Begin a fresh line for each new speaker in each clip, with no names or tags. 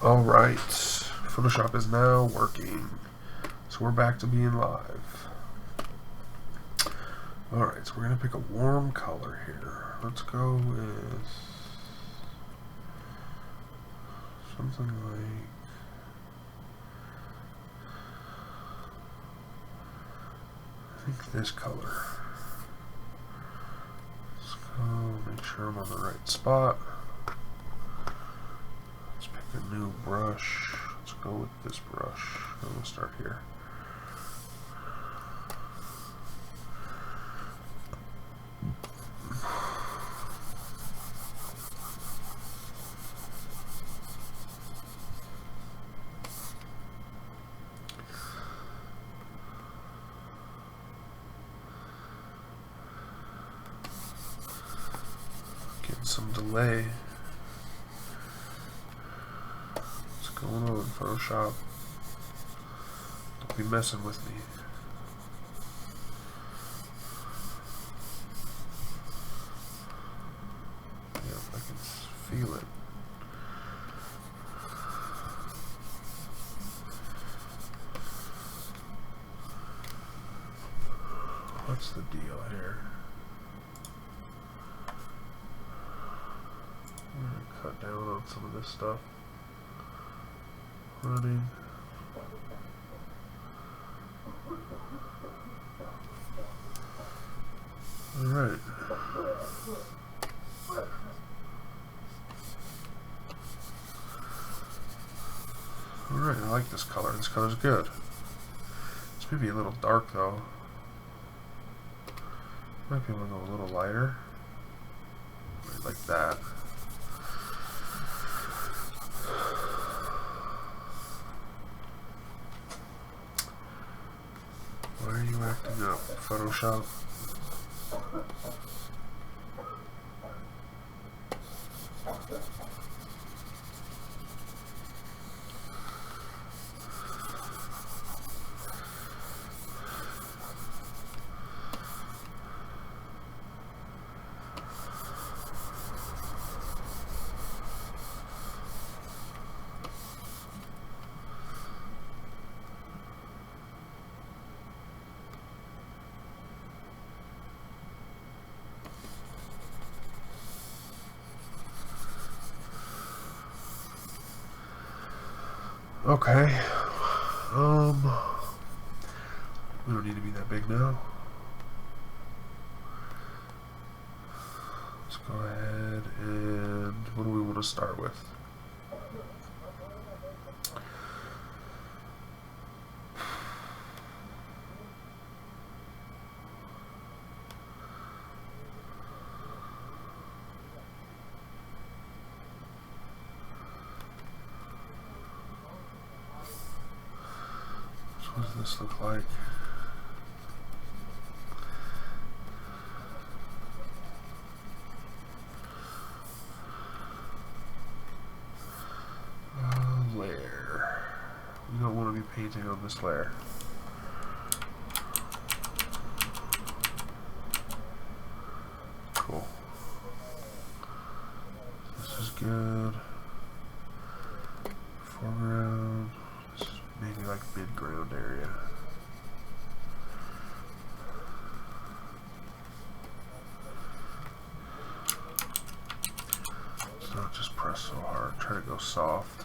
Alright, Photoshop is now working. So we're back to being live. Alright, so we're going to pick a warm color here. Let's go with something like, I think this color. Let's go make sure I'm on the right spot. Let's pick a new brush. Let's go with this brush. I'm going to start here. Getting some delay. What's going on, Photoshop? Don't be messing with me. Yeah, I can feel it. What's the deal here? I'm going to cut down on some of this stuff. Running. Alright. Alright, I like this color. This color's good. It's maybe a little dark though. Might be able to go a little lighter. Like that. Why are you acting up, Photoshop? Okay. We don't need to be that big now. Let's go ahead and what do we want to start with? What does this look like? Layer. We don't want to be painting on this layer. Cool. This is good. Foreground. This is maybe like mid-ground area. Let's not just press so hard. Try to go soft.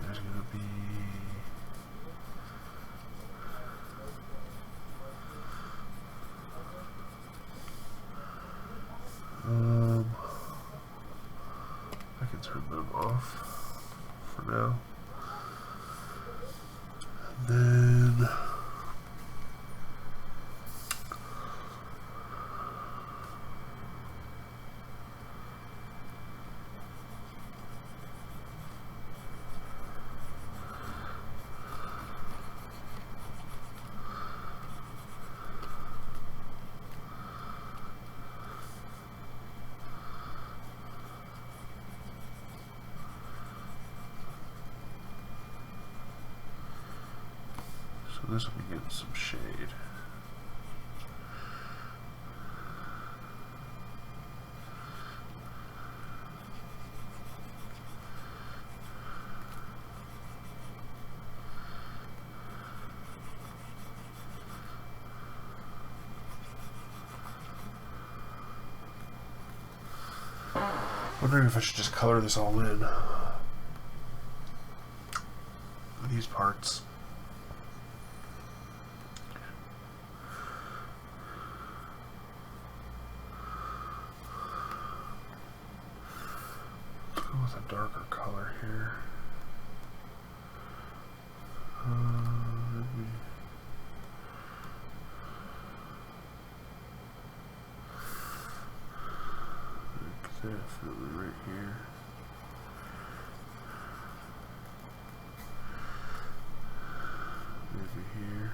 There's going to be I can turn them off for now. And then So this will be getting some shade. Wondering if I should just color this all in. These parts. Let's go with a darker color here. Maybe. Definitely right here. Maybe here.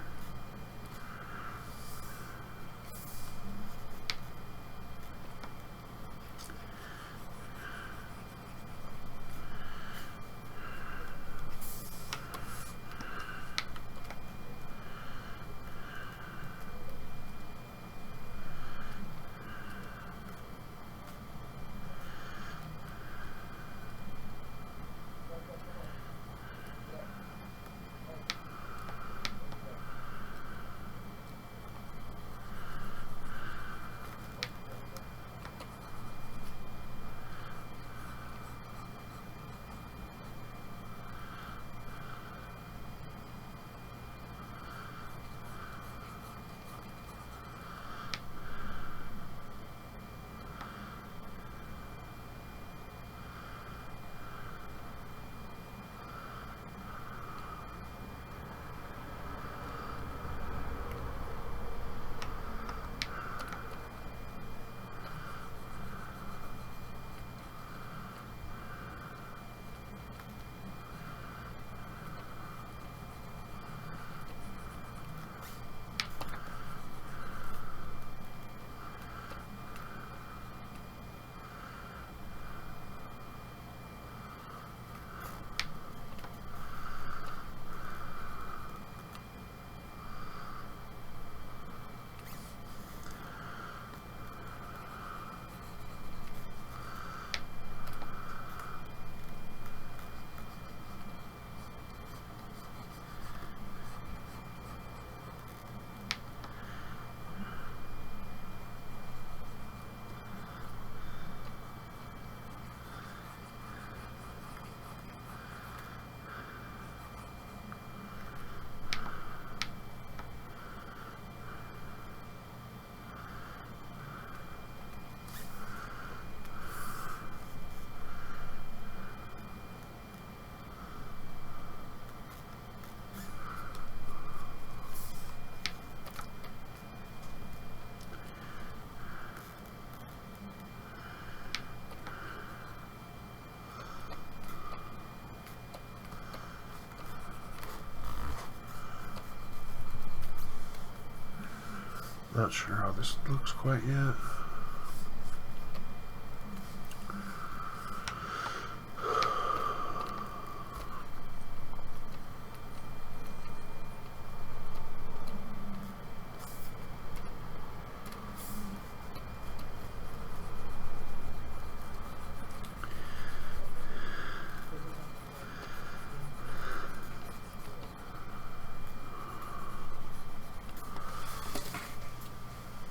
Not sure how this looks quite yet.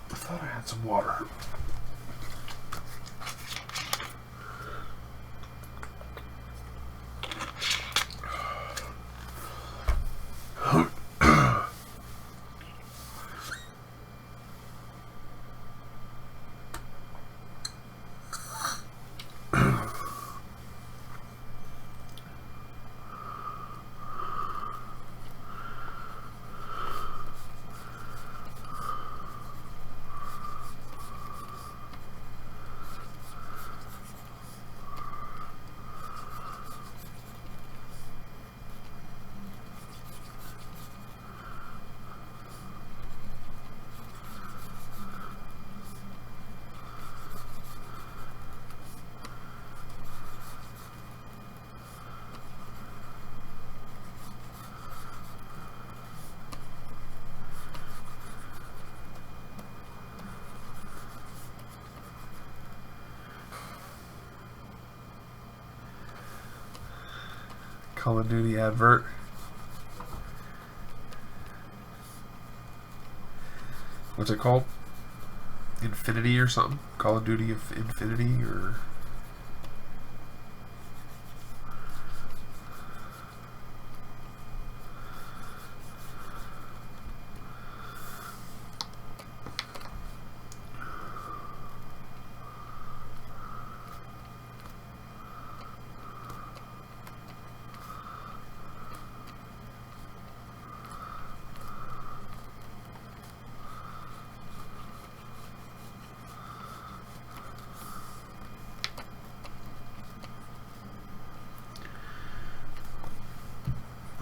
I thought I had some water. Call of Duty advert. What's it called? Infinity or something? Call of Duty of Infinity or...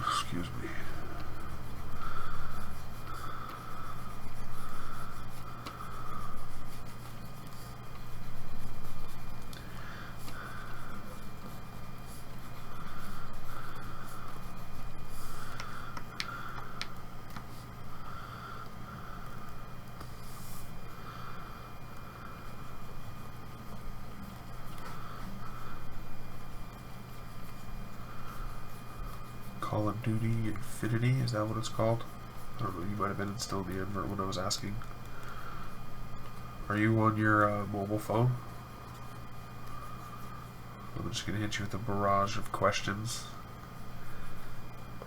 Excuse me. Call of Duty Infinity, is that what it's called? I don't know, you might have been still in the advert when I was asking. Are you on your mobile phone? I'm just going to hit you with a barrage of questions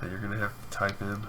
that you're going to have to type in.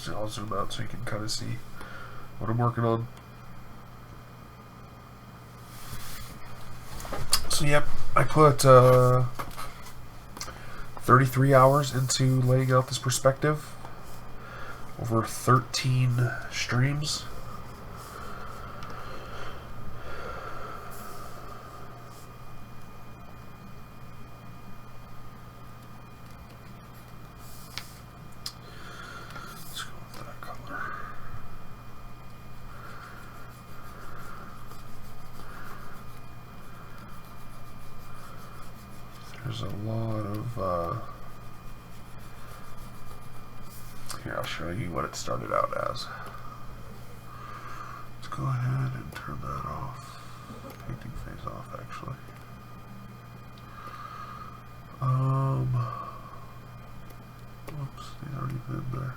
I'll zoom out so you can kind of see what I'm working on. So yep, I put 33 hours into laying out this perspective over 13 streams. There's a lot of, here, I'll show you what it started out as. Let's go ahead and turn that off. Painting phase off, actually. Whoops, these aren't even in there.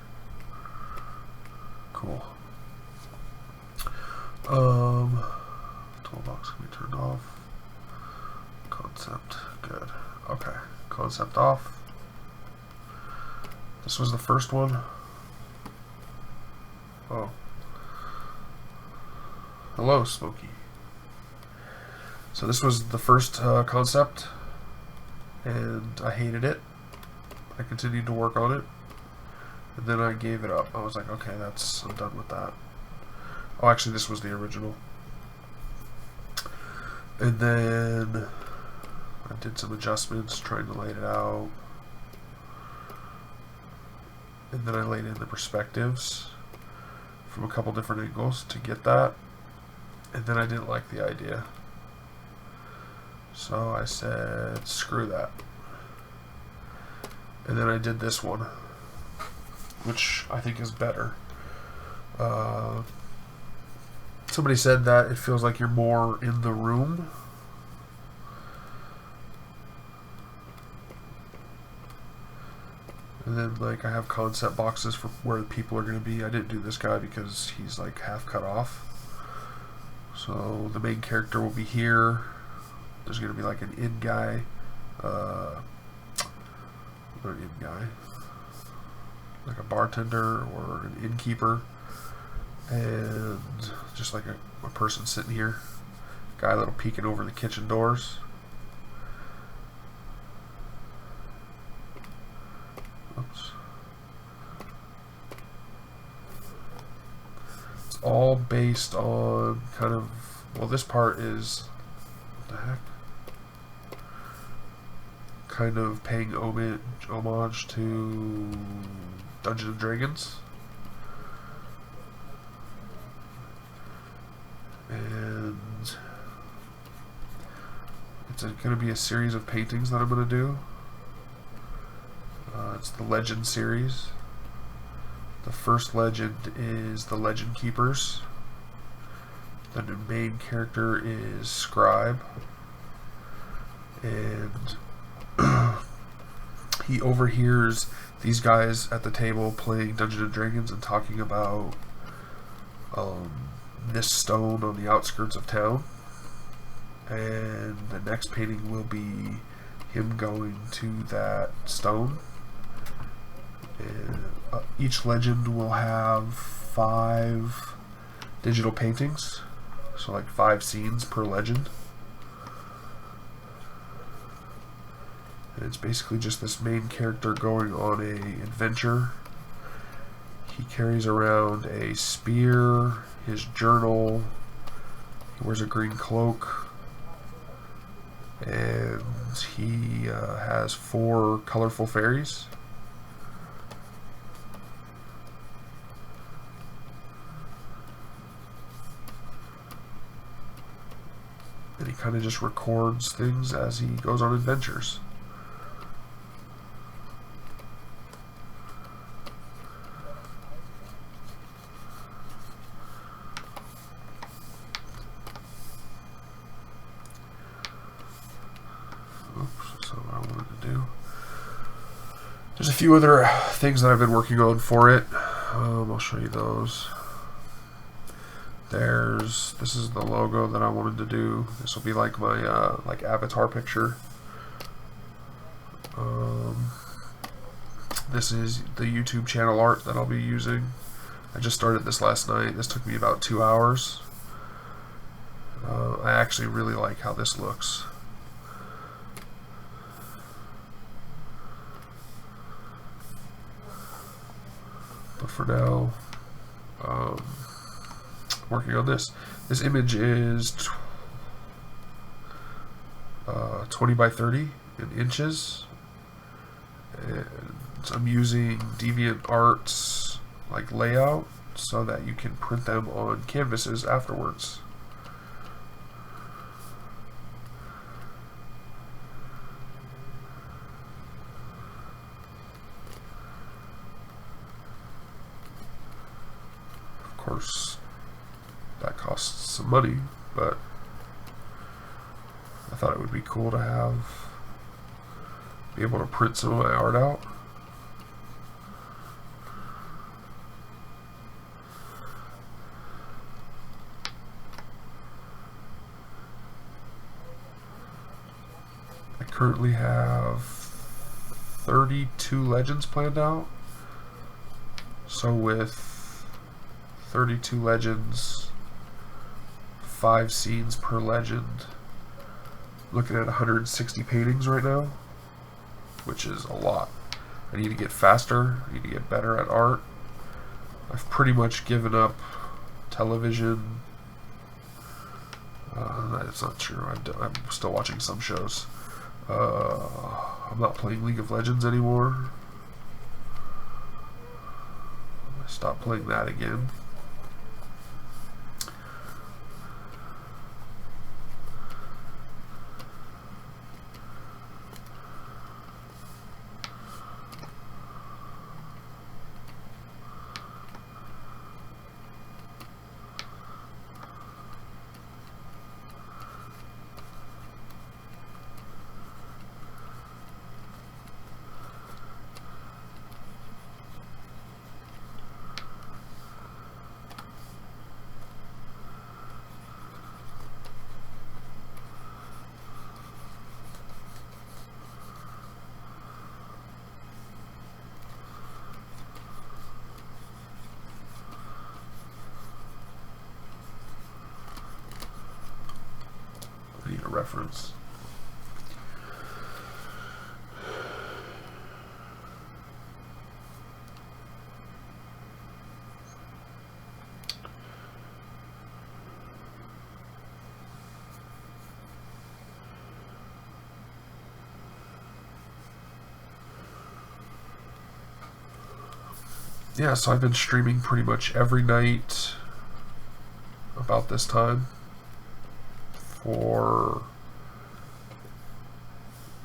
Cool. Toolbox can be turned off. Concept, good. Okay, concept off. This was the first one. Oh. Hello, Smokey. So this was the first concept, and I hated it. I continued to work on it, and then I gave it up. I was like, okay, I'm done with that. Oh, actually, this was the original. And then I did some adjustments, trying to lay it out. And then I laid in the perspectives from a couple different angles to get that. And then I didn't like the idea. So I said, screw that. And then I did this one, which I think is better. Somebody said that it feels like you're more in the room. And then, like, I have concept boxes for where the people are going to be. I didn't do this guy because he's, like, half cut off. So the main character will be here. There's going to be, like, an in guy. Not an in guy. Like a bartender or an innkeeper. And just like a person sitting here. Guy that'll peeking over the kitchen doors. Oops. all based on kind of, well, this part is, what the heck? Kind of paying homage to Dungeons and Dragons. And it's going to be a series of paintings that I'm going to do. It's the Legend series. The first legend is the Legend Keepers. The main character is Scribe. And he overhears these guys at the table playing Dungeons and Dragons and talking about this stone on the outskirts of town. And the next painting will be him going to that stone. And each legend will have 5 digital paintings, so like 5 scenes per legend. And it's basically just this main character going on a adventure. He carries around a spear, his journal, he wears a green cloak, and he has 4 colorful fairies. And he kind of just records things as he goes on adventures. There's a few other things that I've been working on for it. I'll show you those. This is the logo that I wanted to do. This will be like my like avatar picture. This is the YouTube channel art that I'll be using. I just started this last night. This took me about 2 hours. I actually really like how this looks. But for now, working on this. This image is 20 by 30 in inches, and I'm using DeviantArt's like layout so that you can print them on canvases afterwards. Of course, that costs some money, but I thought it would be cool to be able to print some of my art out. I currently have 32 legends planned out. So with 32 legends, 5 scenes per legend, looking at 160 paintings right now, which is a lot. I need to get faster, I need to get better at art. I've pretty much given up television. That's not true. I'm still watching some shows. I'm not playing League of Legends anymore. I stopped playing that again. I need a reference. yeah, so I've been streaming pretty much every night about this time for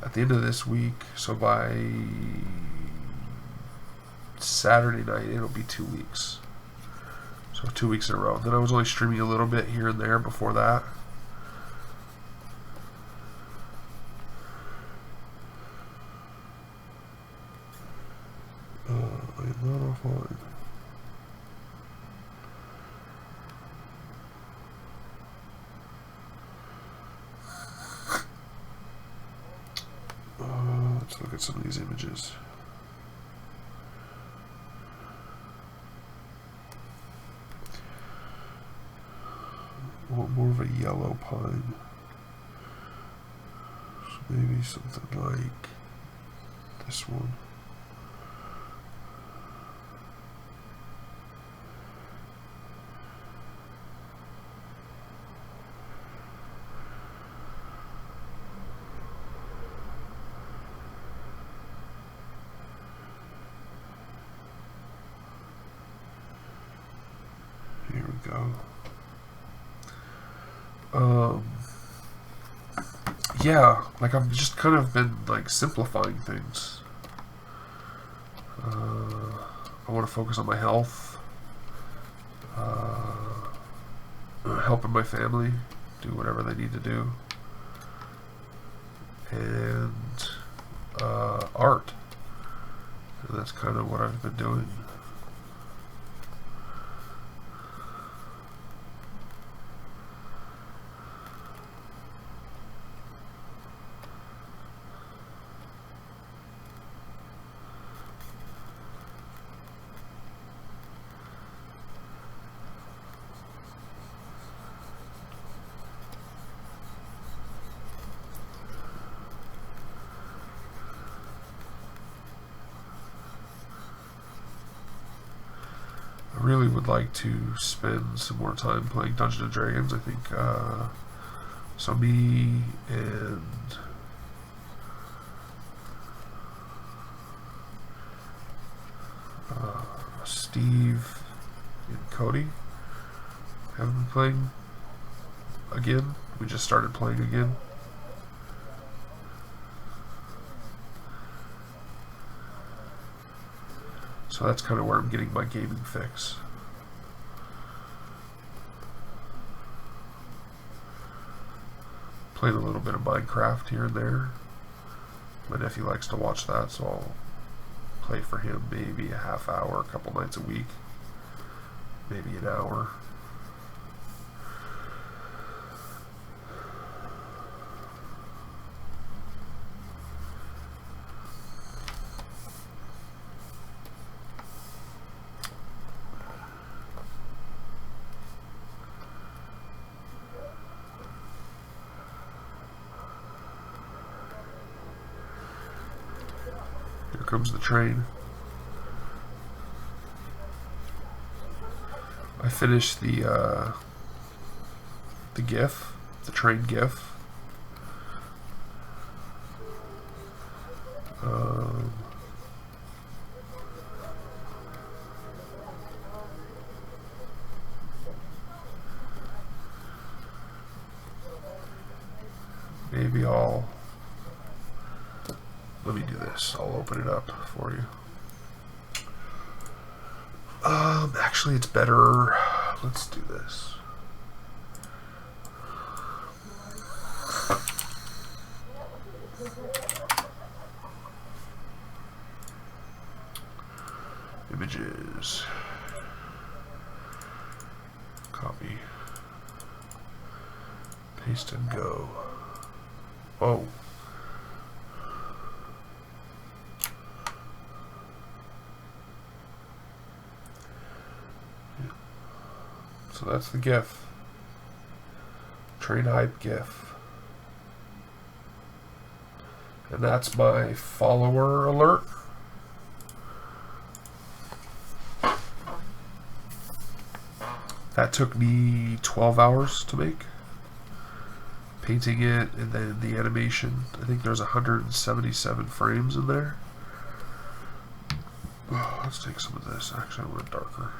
at the end of this week. So by Saturday night, it'll be 2 weeks. So 2 weeks in a row. Then I was only streaming a little bit here and there before that. I'm not offline. Let's look at some of these images. I want more of a yellow pine. So maybe something like this one. Here we go. Yeah, like I've just kind of been like simplifying things. I want to focus on my health, helping my family do whatever they need to do, and art. And that's kind of what I've been doing. I really would like to spend some more time playing Dungeons & Dragons. I think so me and Steve and Cody have been playing again. We just started playing again. So that's kind of where I'm getting my gaming fix. Playing a little bit of Minecraft here and there. My nephew likes to watch that, so I'll play for him maybe a half hour, a couple nights a week. Maybe an hour. Here comes the train. I finished the GIF, the train GIF. Maybe let me do this. I'll open it up for you. Actually, it's better. Let's do this. Images. Copy. Paste and go. Oh. So that's the GIF. Train hype GIF. And that's my follower alert. That took me 12 hours to make. Painting it and then the animation. I think there's 177 frames in there. Let's take some of this. Actually, I want it darker.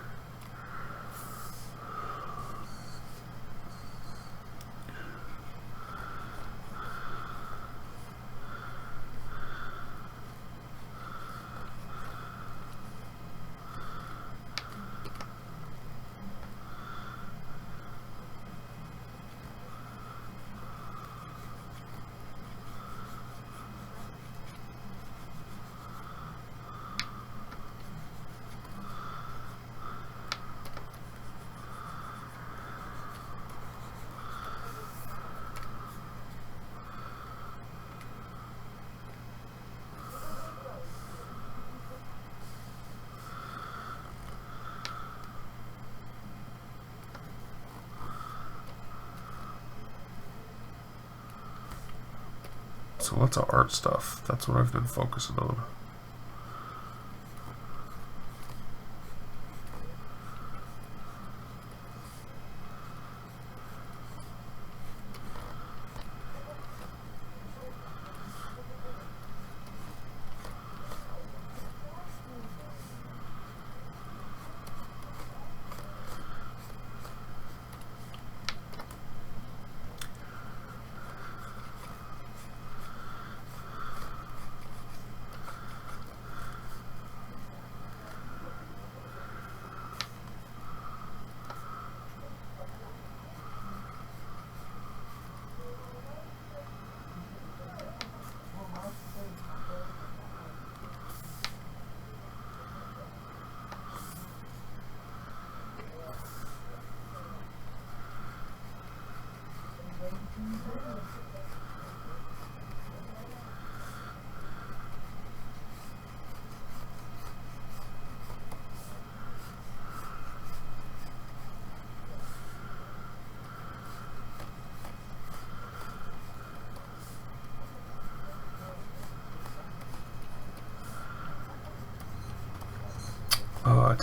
So lots of art stuff. That's what I've been focusing on.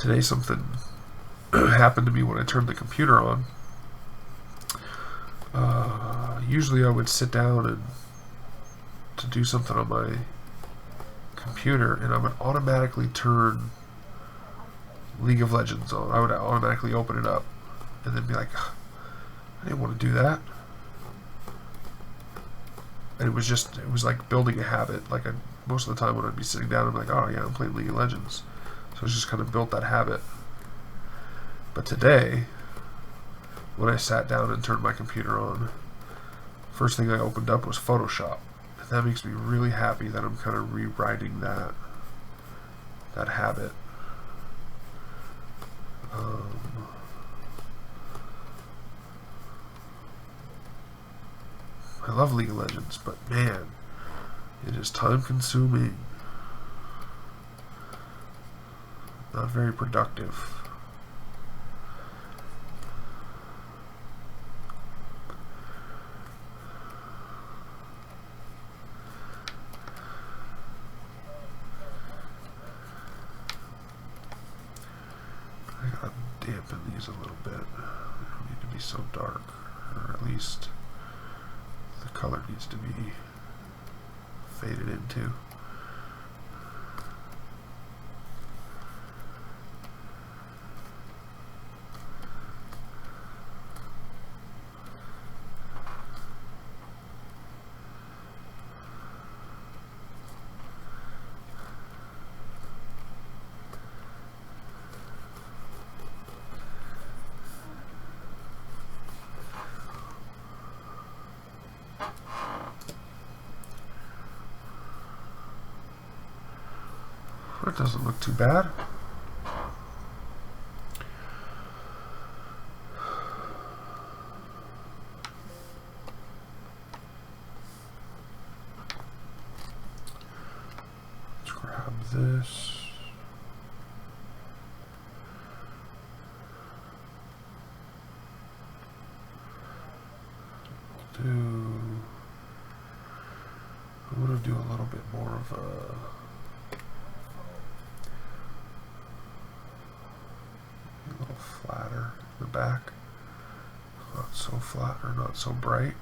Today something happened to me when I turned the computer on. Usually I would sit down and to do something on my computer, and I would automatically turn League of Legends on. I would automatically open it up and then be like, I didn't want to do that. And it was like building a habit. Like most of the time when I'd be sitting down, I'm like, oh yeah, I'm playing League of Legends. So I just kind of built that habit. But today, when I sat down and turned my computer on, first thing I opened up was Photoshop. And that makes me really happy that I'm kind of rewriting that habit. I love League of Legends, but man, it is time consuming. Not very productive. I gotta dampen these a little bit. They don't need to be so dark, or at least the color needs to be faded into. That doesn't look too bad. Let's grab this. I want to do a little bit more of a little flatter in the back, not so flat or not so bright.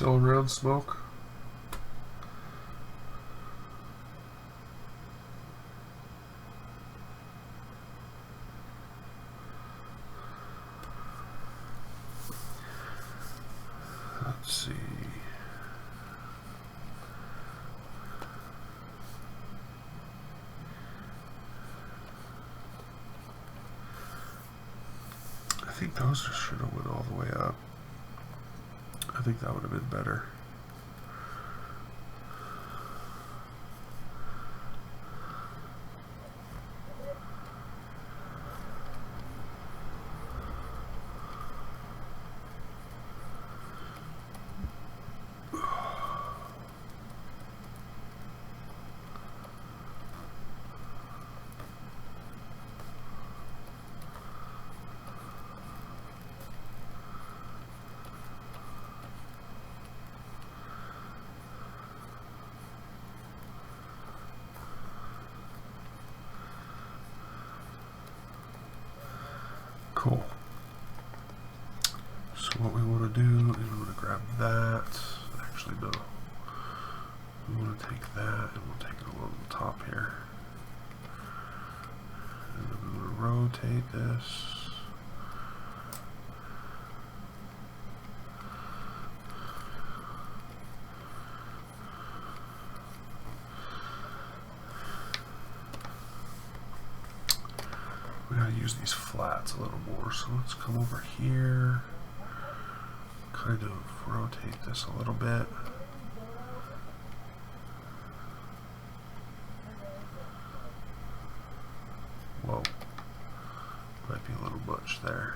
still around, Smoke? Let's see. I think those should have went all the way up. I think that would have been better. Cool. So what we want to do is we want to grab that. Actually, no. We want to take that and we'll take it along the top here. And then we want to rotate this. We gotta use these flats a little more, so let's come over here, kind of rotate this a little bit. Whoa, might be a little much there.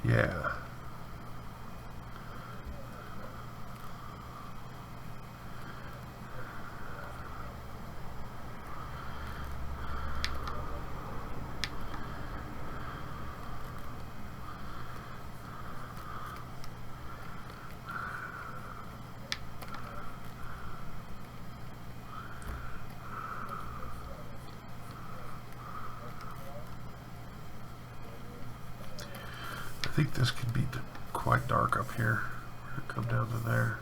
Yeah. I think this could be quite dark up here. Come down to there.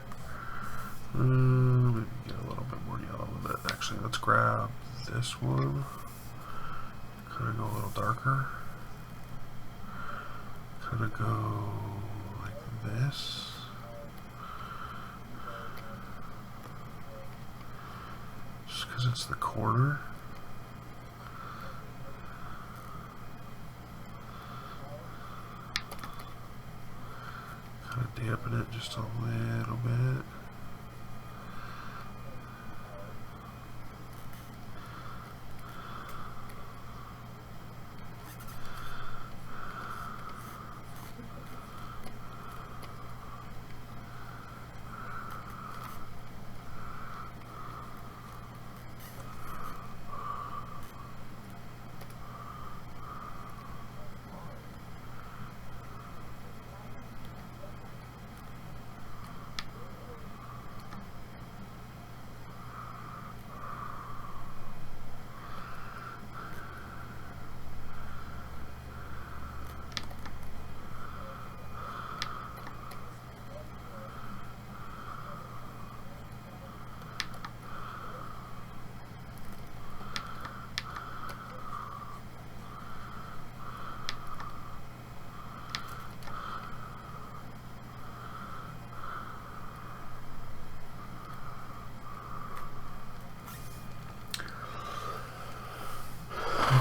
Maybe get a little bit more yellow with it. Actually, let's grab this one. Kind of go a little darker. Kind of go like this. Just because it's the corner. Kind of dampen it just a little bit.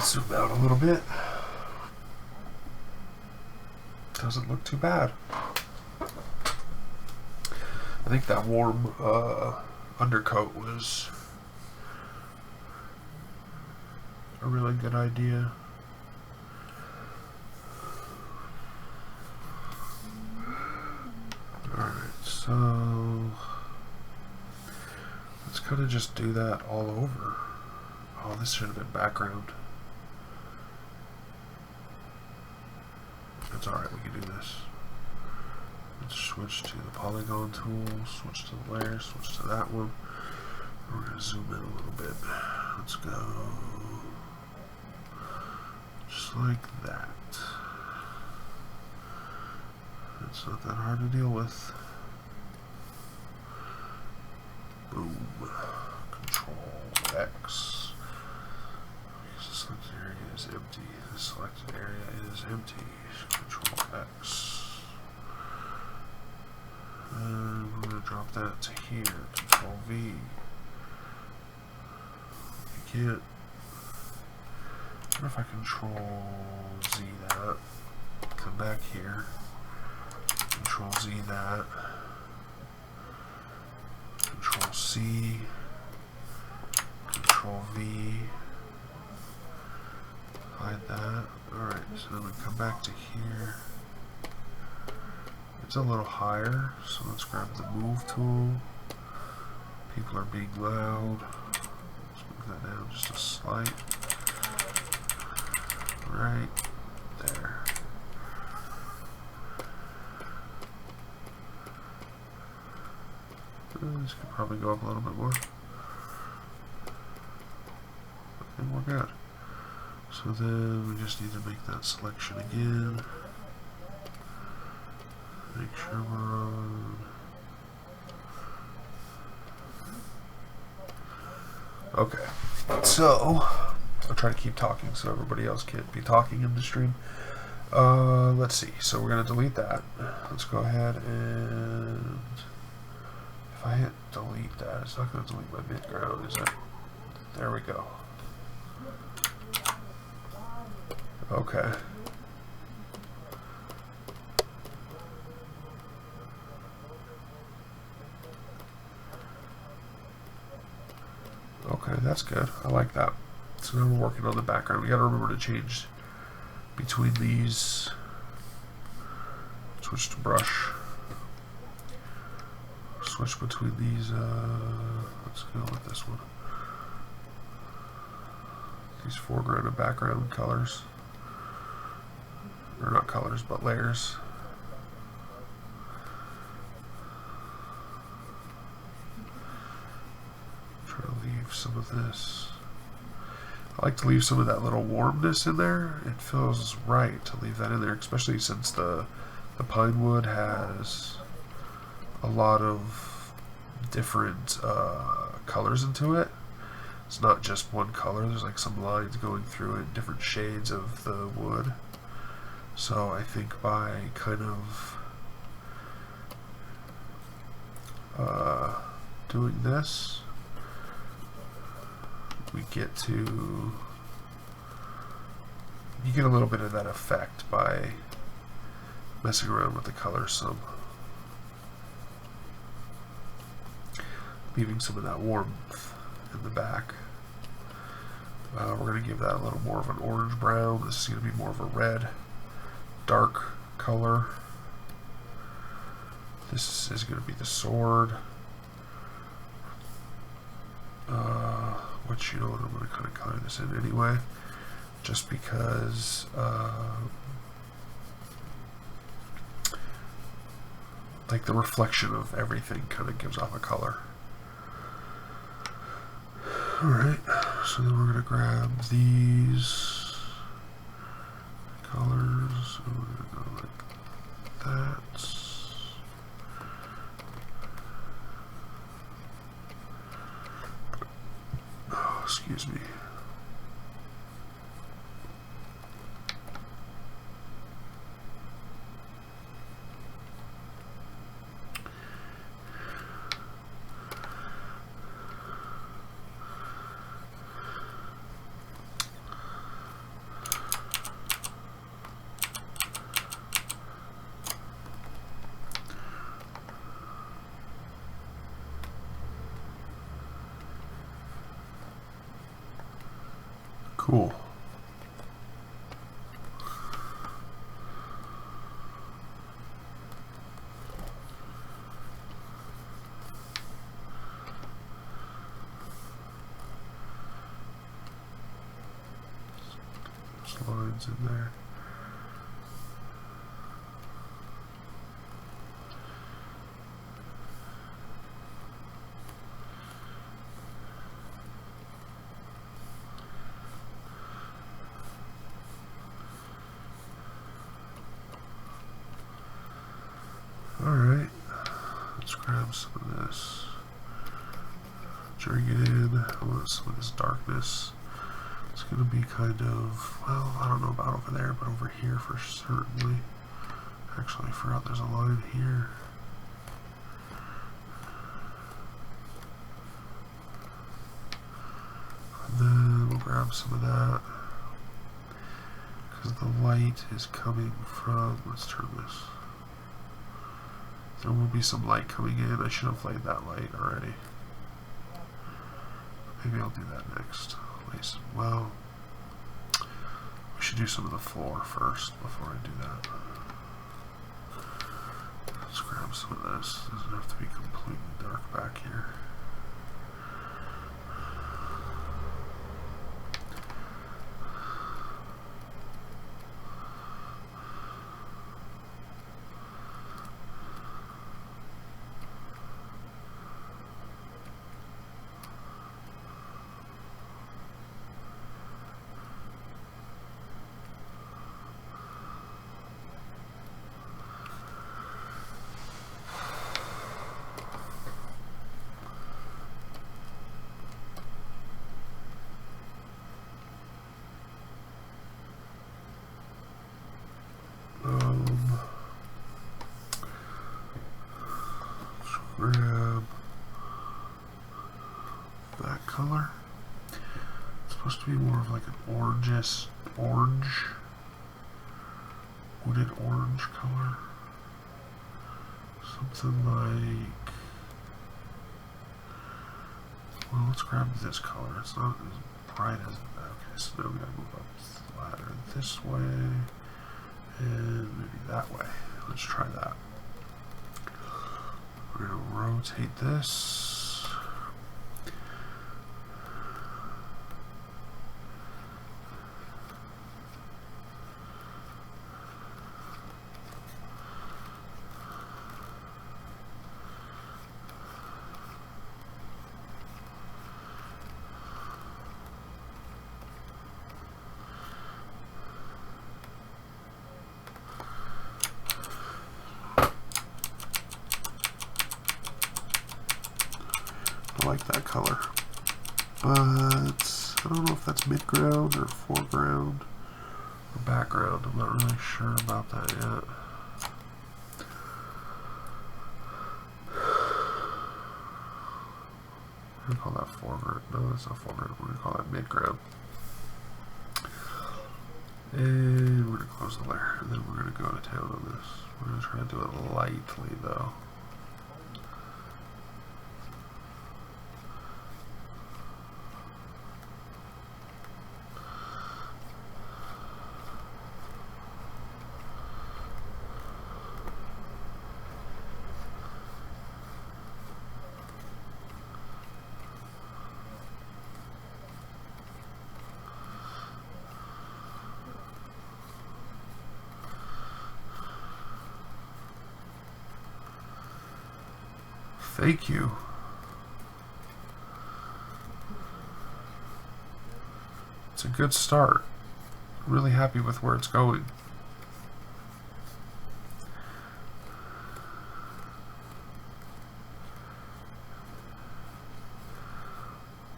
Zoom out a little bit. Doesn't look too bad. I think that warm undercoat was a really good idea. Alright, so let's kind of just do that all over. Oh, this should have been background. That's alright, we can do this. Let's switch to the polygon tool, switch to the layer, switch to that one. We're going to zoom in a little bit. Let's go just like that. It's not that hard to deal with. Boom. Control X. The selected area is empty. The selected area is empty. Control X. And we're going to drop that to here. Control V. You can't. What if I Control Z that? Come back here. Control Z that. Control C. Control V. Hide that. Alright, so then we come back to here. It's a little higher, so let's grab the move tool. People are being loud. Let's move that down just a slight. Right there. This could probably go up a little bit more. And we're good. So then we just need to make that selection again. Make sure we're on. Okay, so I'll try to keep talking so everybody else can't be talking in the stream. Let's see. So we're going to delete that. Let's go ahead and if I hit delete that, it's not going to delete my midground, is it? There we go. Okay. Okay, that's good. I like that. So now we're working on the background. We got to remember to change between these. Switch to brush. Switch between these. Let's go with this one. These foreground and background colors. Or not colors, but layers. Try to leave some of this. I like to leave some of that little warmness in there. It feels right to leave that in there, especially since the pine wood has a lot of different colors into it. It's not just one color. There's like some lines going through it, different shades of the wood. So I think by kind of doing this, we get to, you get a little bit of that effect by messing around with the colors some. Leaving some of that warmth in the back. We're going to give that a little more of an orange brown. This is going to be more of a red, dark color. This is going to be the sword. Which, you know what, I'm going to kind of color this in anyway. Just because like the reflection of everything kind of gives off a color. Alright, so then we're going to grab these colors and we're going to go like that. Oh, excuse me. Cool. There's lines in there. Alright, let's grab some of this, drink it in. I want some of this darkness. It's going to be kind of, well, I don't know about over there, but over here for certainly. Actually, I forgot there's a line here. And then we'll grab some of that, because the light is coming from, let's turn this. There will be some light coming in. I should have laid that light already. Maybe I'll do that next. Well, we should do some of the floor first before I do that. Let's grab some of this. Doesn't have to be completely dark back here. Grab that color. It's supposed to be more of like an orange, wooded orange color. Something like, well, let's grab this color. It's not as bright as, okay, so now we gotta move up the ladder this way, and maybe that way. Let's try that. We're going to rotate this. I like that color, but I don't know if that's midground or foreground or background. I'm not really sure about that yet. We're going to call that foreground. No, that's not foreground. We're going to call that midground. And we're going to close the layer, and then we're going to go to town on this. We're going to try to do it lightly though. Thank you. It's a good start. I'm really happy with where it's going.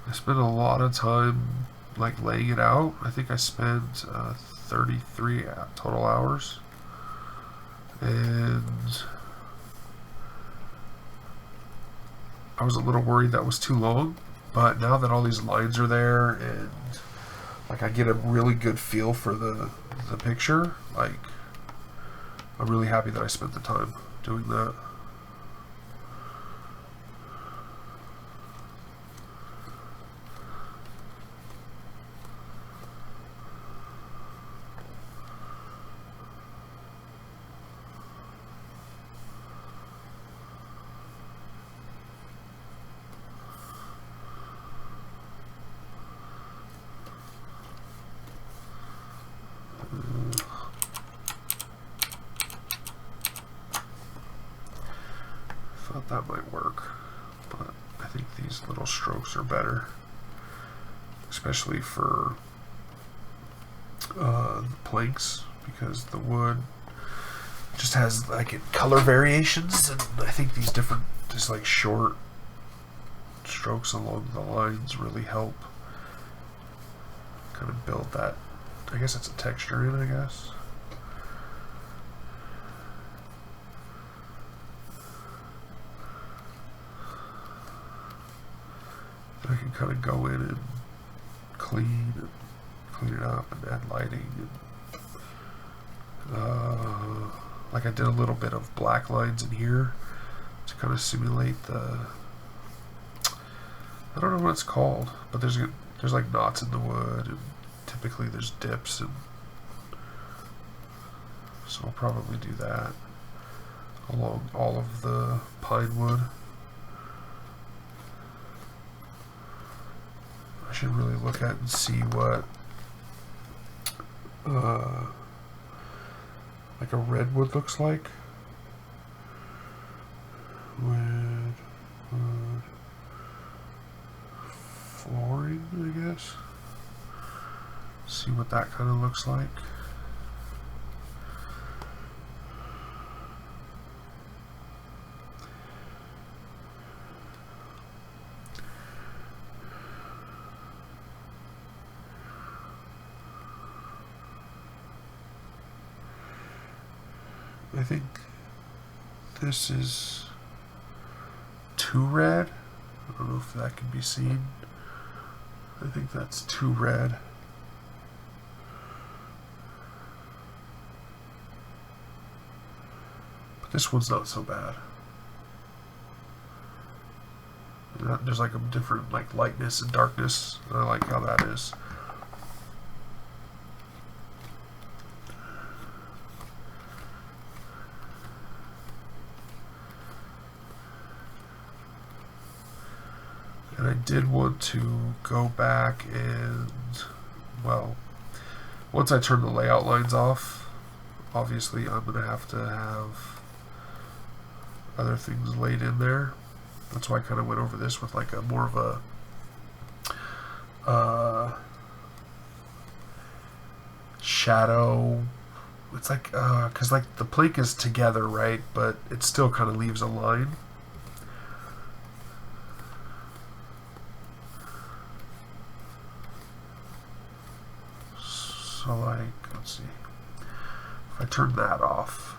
I spent a lot of time like laying it out. I think I spent 33 total hours, and I was a little worried that was too long, but now that all these lines are there and like I get a really good feel for the picture, like I'm really happy that I spent the time doing that. that might work, but I think these little strokes are better, especially for the planks, because the wood just has like color variations, and I think these different, just like short strokes along the lines really help kind of build that. I guess it's a texture in, I guess. I can kind of go in and clean it up and add lighting. And, like I did a little bit of black lines in here to kind of simulate the, I don't know what it's called, but there's like knots in the wood, and typically there's dips, and so I'll probably do that along all of the pine wood. I should really look at and see what like a redwood looks like. Redwood flooring, I guess. See what that kind of looks like. I think this is too red. I don't know if that can be seen. I think that's too red. But this one's not so bad. There's like a different like lightness and darkness. I like how that is. And I did want to go back and, well, once I turn the layout lines off, obviously I'm going to have other things laid in there. That's why I kind of went over this with like a more of a shadow. It's like, because like the plank is together, right? But it still kind of leaves a line. So like, let's see, if I turn that off,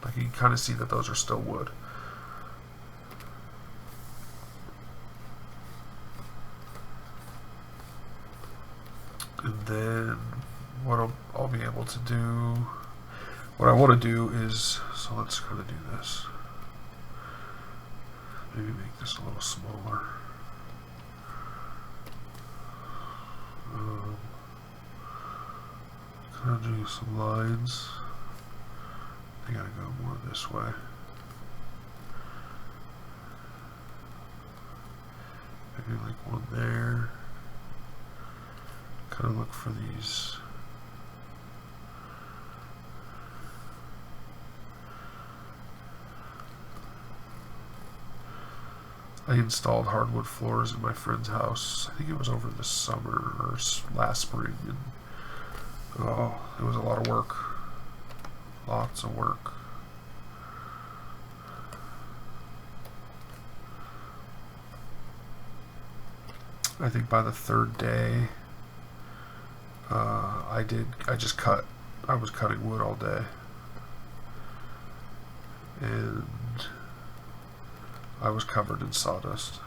like you can kind of see that those are still wood. And then what I'll be able to do, what I want to do is, so let's kind of do this. Maybe make this a little smaller. Kind of do some lines. I gotta go more this way. Maybe like one there. Kind of look for these. I installed hardwood floors in my friend's house. I think it was over the summer or last spring, and oh, it was a lot of work. Lots of work. I think by the third day, I was cutting wood all day. And I was covered in sawdust.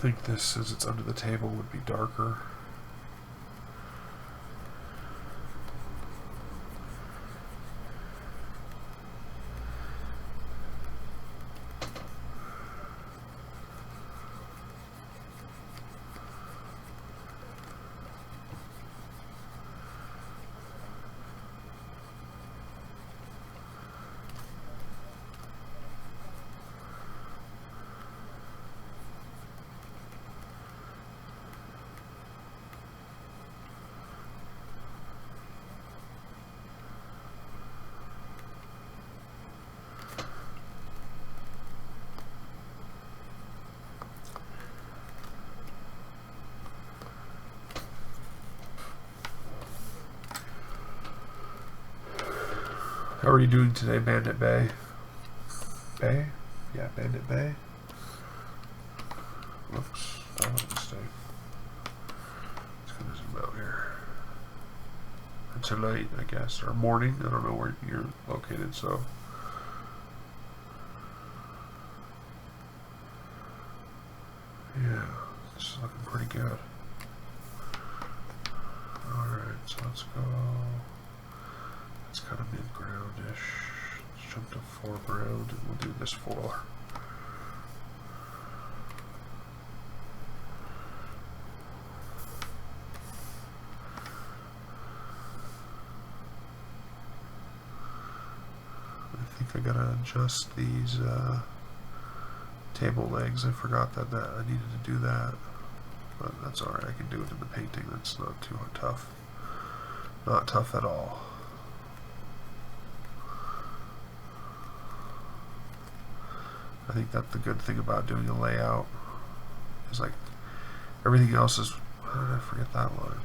think this, since it's under the table, would be darker. How are you doing today, Bandit Bay? Bay? Yeah, Bandit Bay. Whoops, that was a mistake. It's gonna zoom out here. It's late, I guess, or morning. I don't know where you're located, so. Yeah, it's looking pretty good. Alright, so let's go. It's kind of mid-ground-ish. Let's jump to foreground and we'll do this 4. I think I gotta adjust these table legs. I forgot that I needed to do that. But that's alright, I can do it in the painting. That's not too tough. Not tough at all. I think that's the good thing about doing a layout, is like everything else is, how did I forget that line?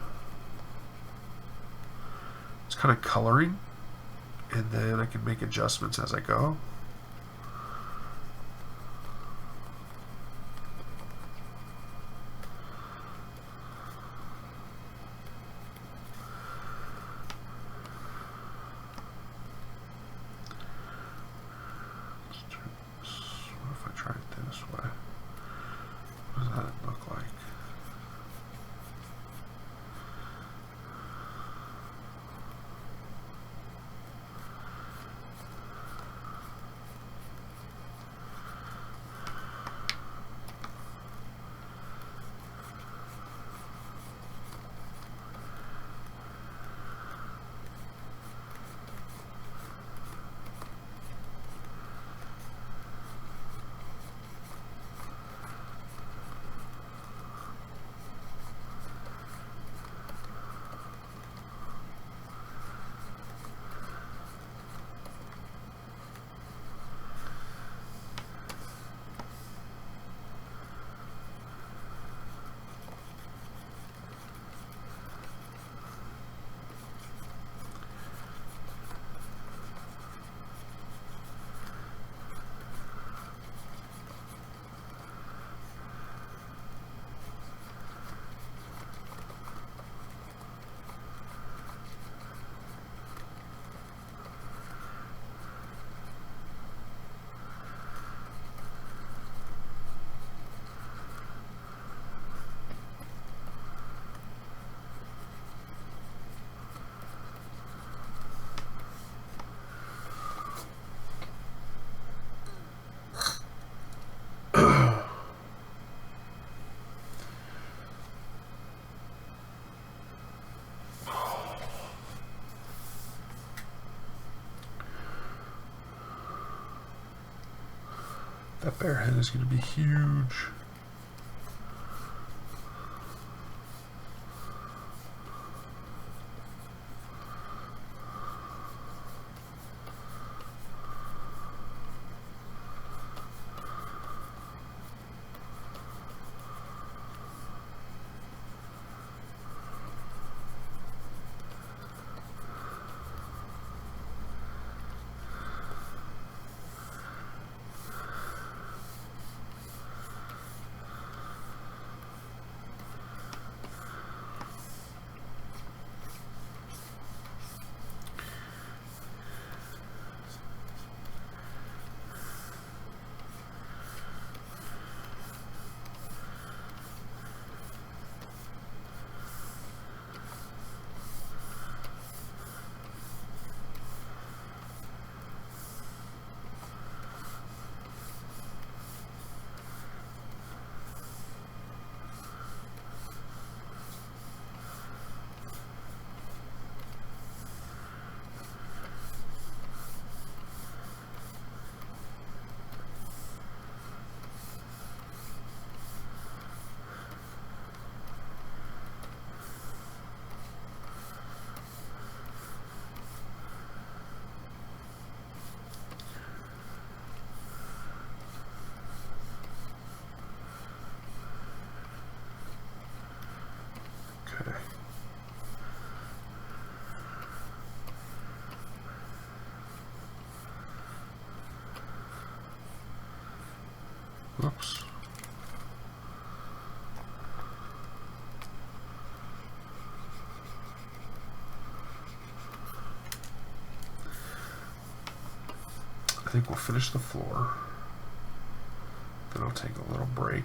It's kind of coloring, and then I can make adjustments as I go. That bear head is going to be huge. Okay. Oops. I think we'll finish the floor. Then I'll take a little break.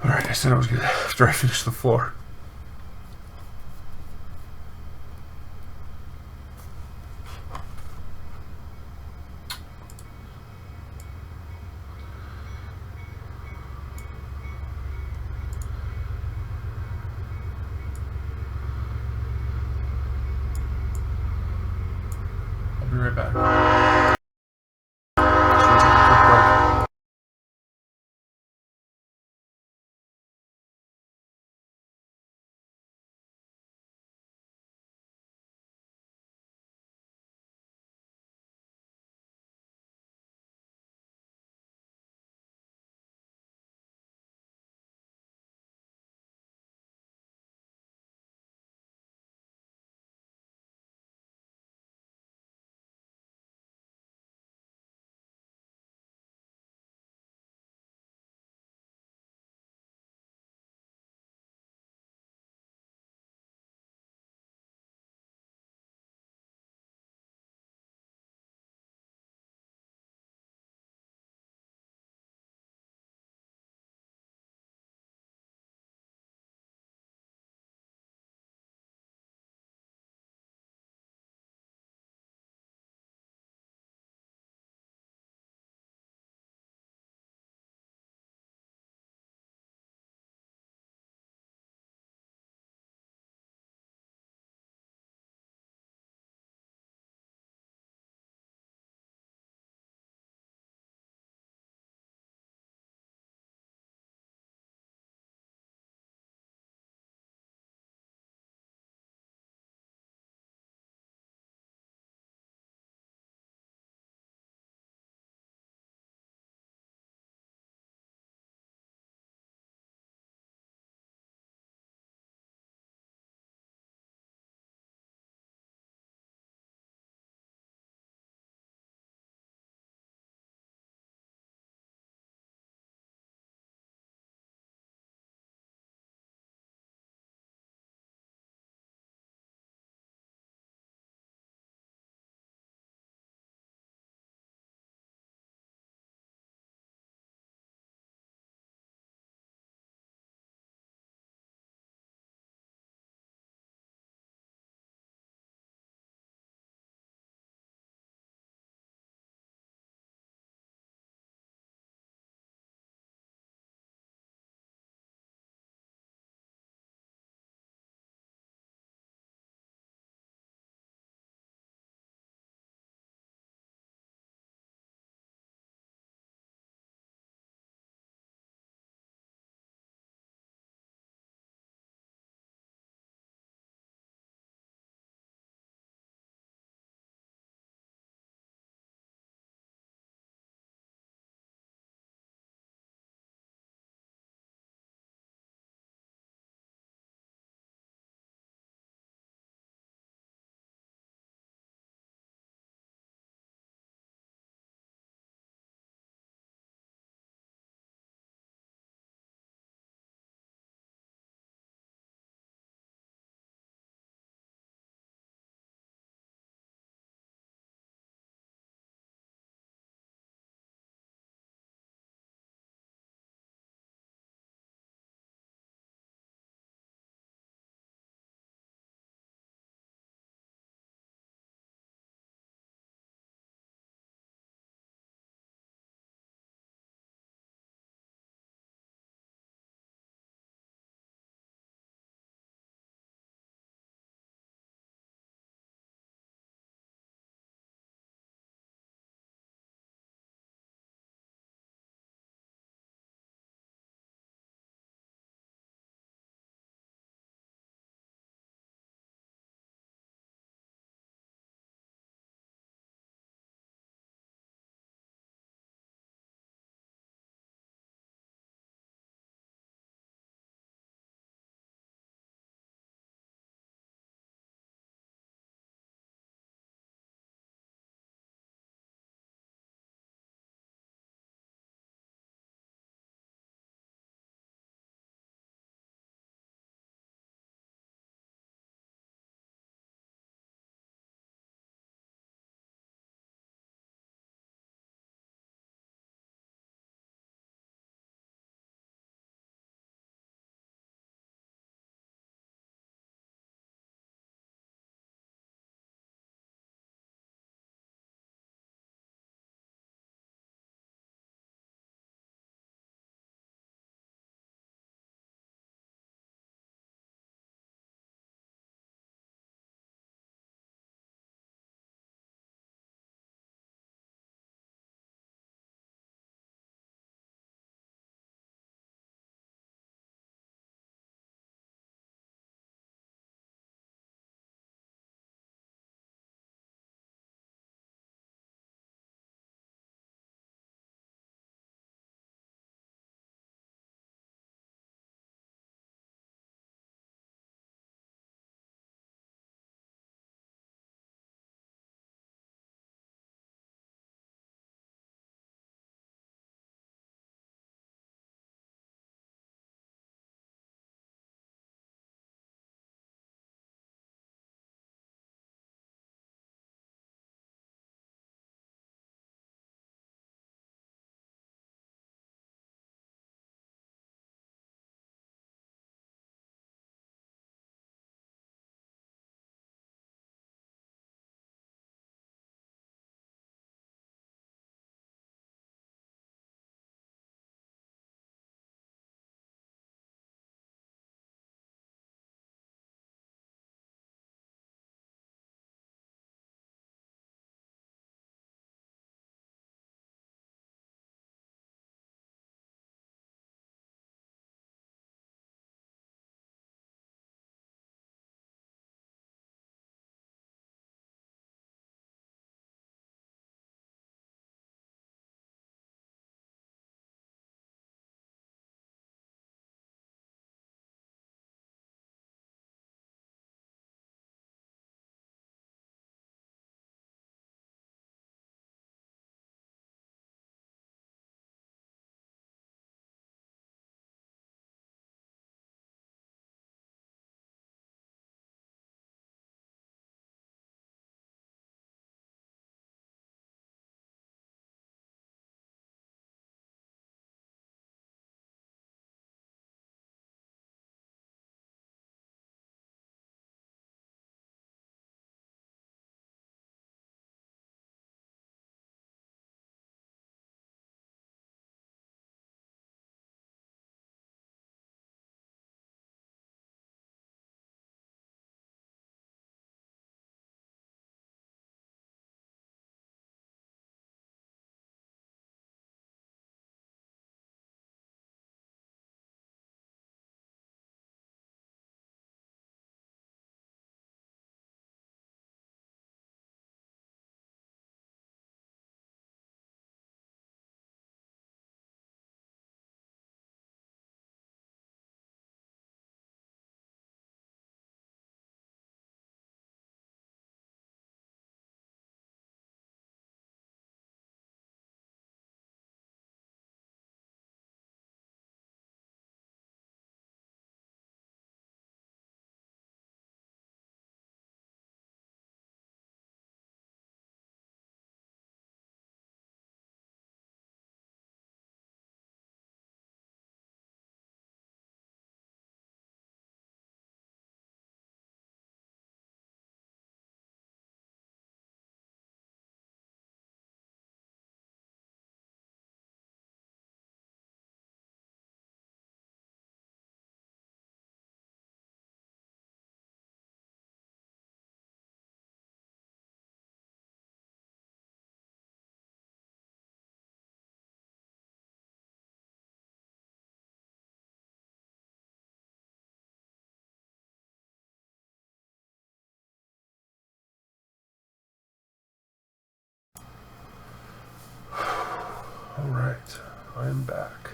Alright, I said I was good after I finished the floor.
back.
So let's take a quick break. Alright, I am back.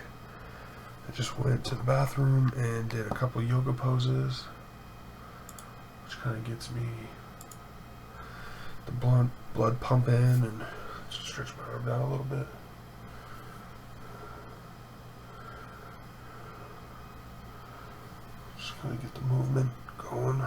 I just went to the bathroom and did a couple yoga poses, which kind of gets me the blood pumping, and just stretch my arm down a little bit. Just kind of get the movement going.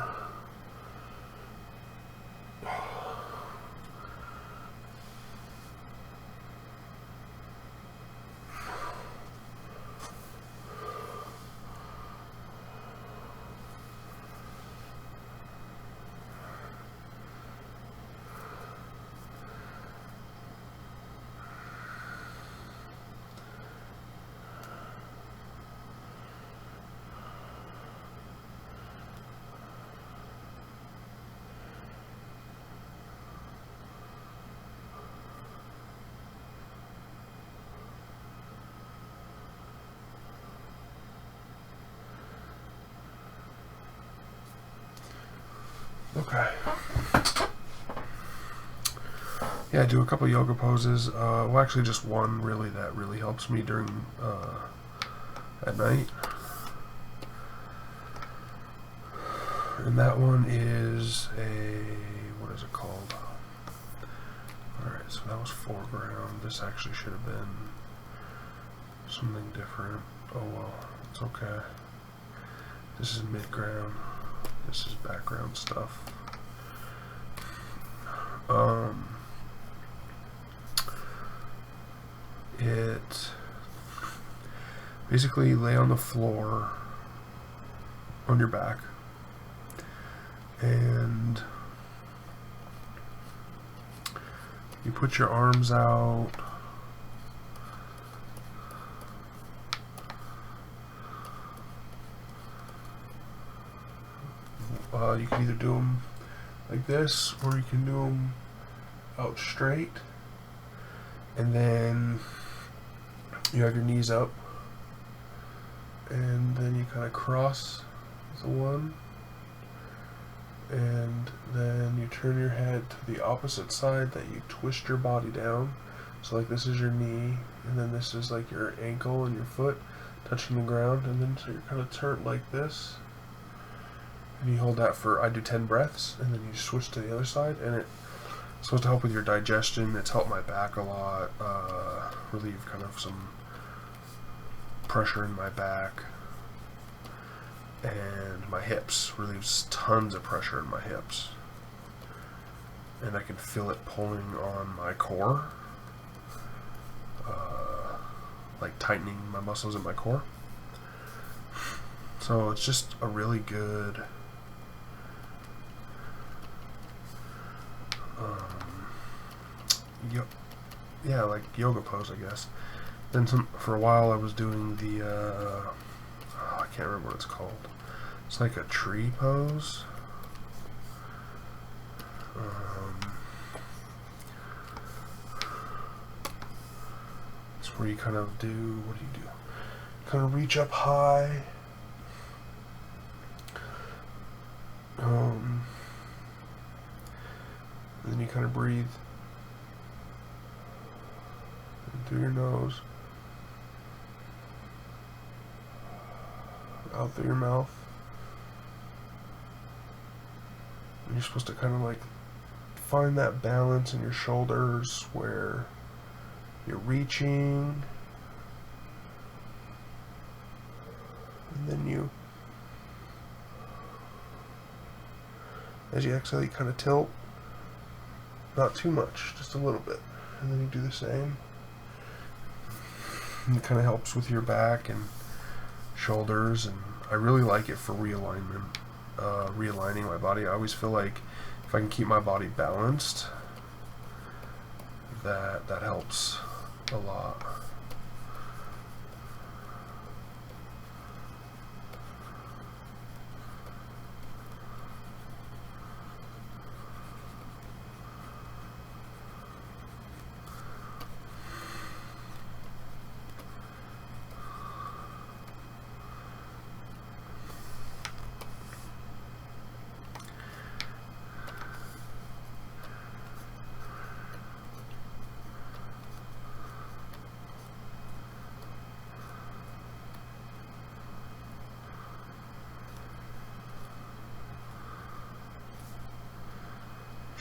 Okay. Yeah, I do a couple yoga poses. Well, actually, just one really that really helps me during at night, and that one is what is it called? All right, so that was foreground. This actually should have been something different. Oh well, it's okay. This is midground. This is background stuff. It basically lay on the floor on your back, and you put your arms out. You can either do them like this, or you can do them out straight, and then you have your knees up, and then you kind of cross the one, and then you turn your head to the opposite side, that you twist your body down. So like this is your knee, and then this is like your ankle and your foot touching the ground, and then so you're kind of turned like this. And you hold that for, I do 10 breaths, and then you switch to the other side, and it's supposed to help with your digestion. It's helped my back a lot, relieve kind of some pressure in my back, and my hips, relieves tons of pressure in my hips, and I can feel it pulling on my core, like tightening my muscles in my core. So it's just a really good yeah, like yoga pose, I guess. Then for a while I was doing the I can't remember what it's called. It's like a tree pose. It's where you kind of do, what do you do? Kind of reach up high. And then you kind of breathe through your nose, out through your mouth. And you're supposed to kind of like find that balance in your shoulders where you're reaching, and then you, as you exhale, you kind of tilt, not too much, just a little bit, and then you do the same. And it kind of helps with your back and shoulders, and I really like it for realignment, realigning my body. I always feel like if I can keep my body balanced, that helps a lot.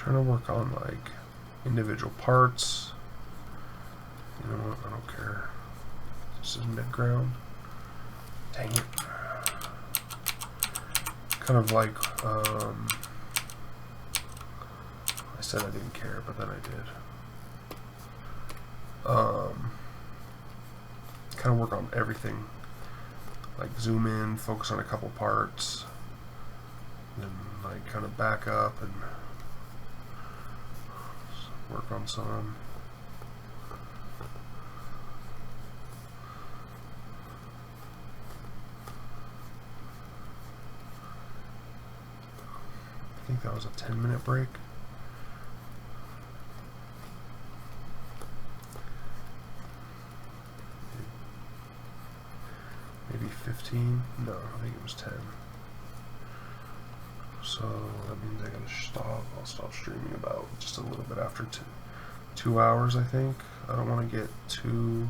trying to work on like individual parts. You know what? I don't care. This is mid-ground. Dang it. Kind of like, I said I didn't care, but then I did. Kind of work on everything. Like zoom in, focus on a couple parts, then like kind of back up and work on some. I think that was a 10-minute break. Maybe 15? No, I think it was 10. So that means I gotta stop. I'll stop streaming about just a little bit after 2 hours, I think. I don't want to get too...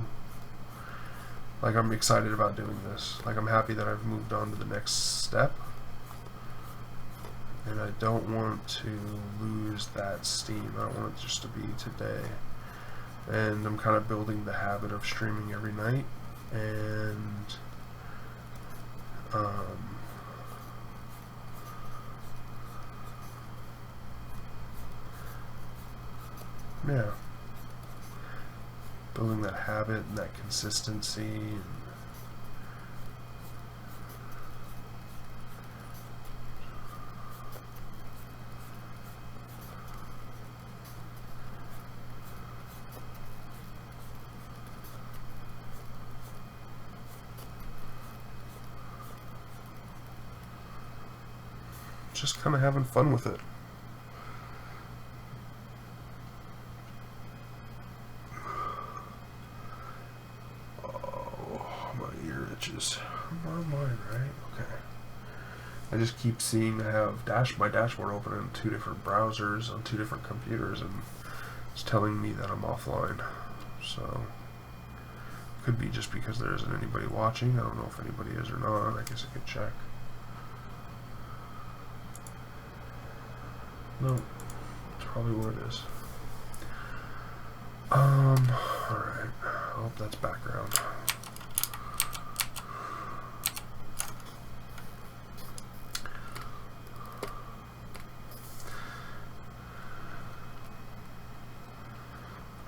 Like, I'm excited about doing this. Like, I'm happy that I've moved on to the next step. And I don't want to lose that steam. I don't want it just to be today. And I'm kind of building the habit of streaming every night. And yeah, building that habit and that consistency. And just kind of having fun with it. Oh, my ear itches. Not mine, right? Okay. I just keep seeing I have my dashboard open in 2 different browsers on 2 different computers, and it's telling me that I'm offline. So could be just because there isn't anybody watching. I don't know if anybody is or not. I guess I could check. No, that's probably what it is. Alright. Oh, that's background.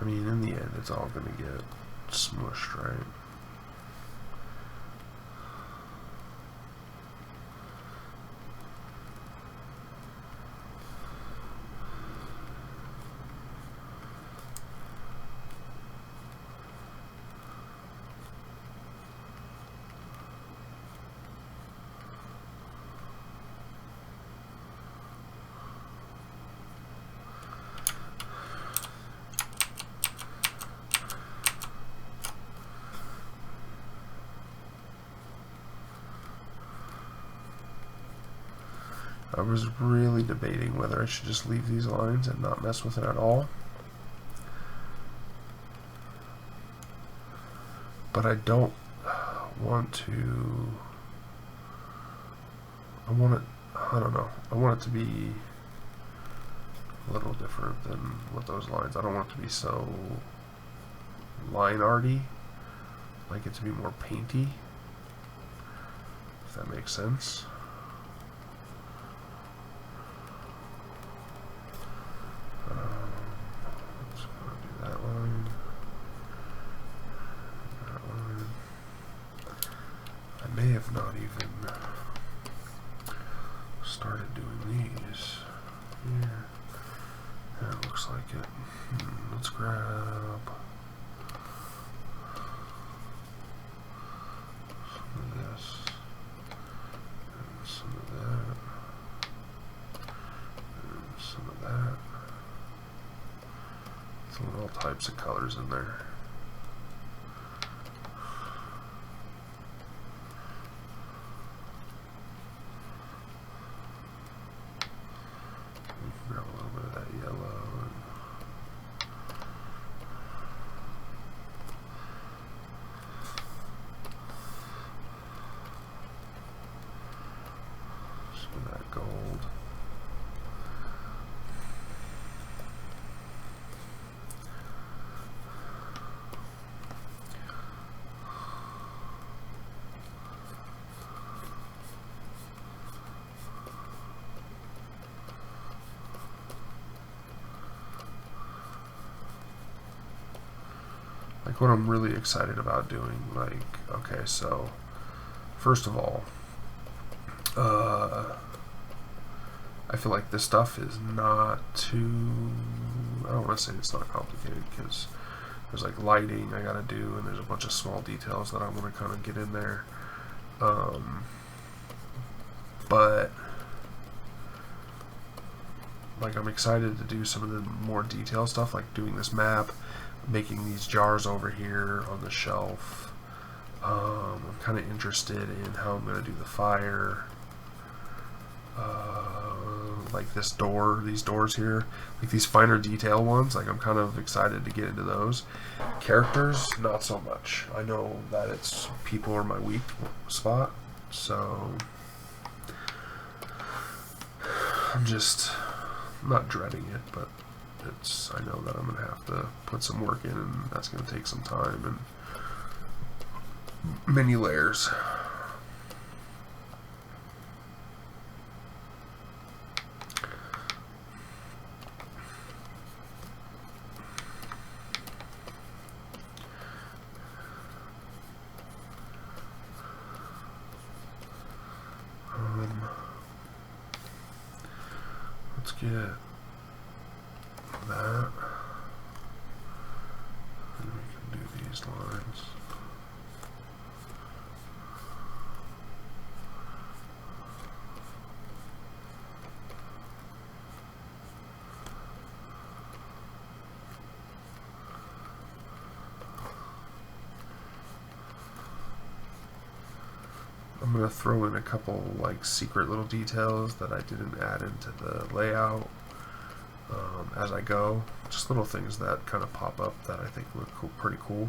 I mean, in the end, it's all gonna get smushed, right? I was really debating whether I should just leave these lines and not mess with it at all. But I don't want to... I want it to be a little different than what those lines... I don't want it to be so line arty. I like it to be more painty, if that makes sense. Not even started doing these. Yeah, it looks like it. Let's grab some of this and some of that and some of that. Throwing all types of colors in there. like what I'm really excited about doing. Like, okay, so first of all, I feel like this stuff is not too, I don't want to say it's not complicated, because there's like lighting I gotta do, and there's a bunch of small details that I want to kind of get in there. But like I'm excited to do some of the more detailed stuff, like doing this map, making these jars over here on the shelf. I'm kind of interested in how I'm going to do the fire. Like this door, these doors here, like these finer detail ones, like I'm kind of excited to get into those. Characters, not so much. I know that it's people are my weak spot, so I'm not dreading it, but I know that I'm gonna have to put some work in, and that's gonna take some time and many layers. Let's get that, and we can do these lines. I'm going to throw in a couple like secret little details that I didn't add into the layout as I go. Just little things that kind of pop up that I think look cool, pretty cool.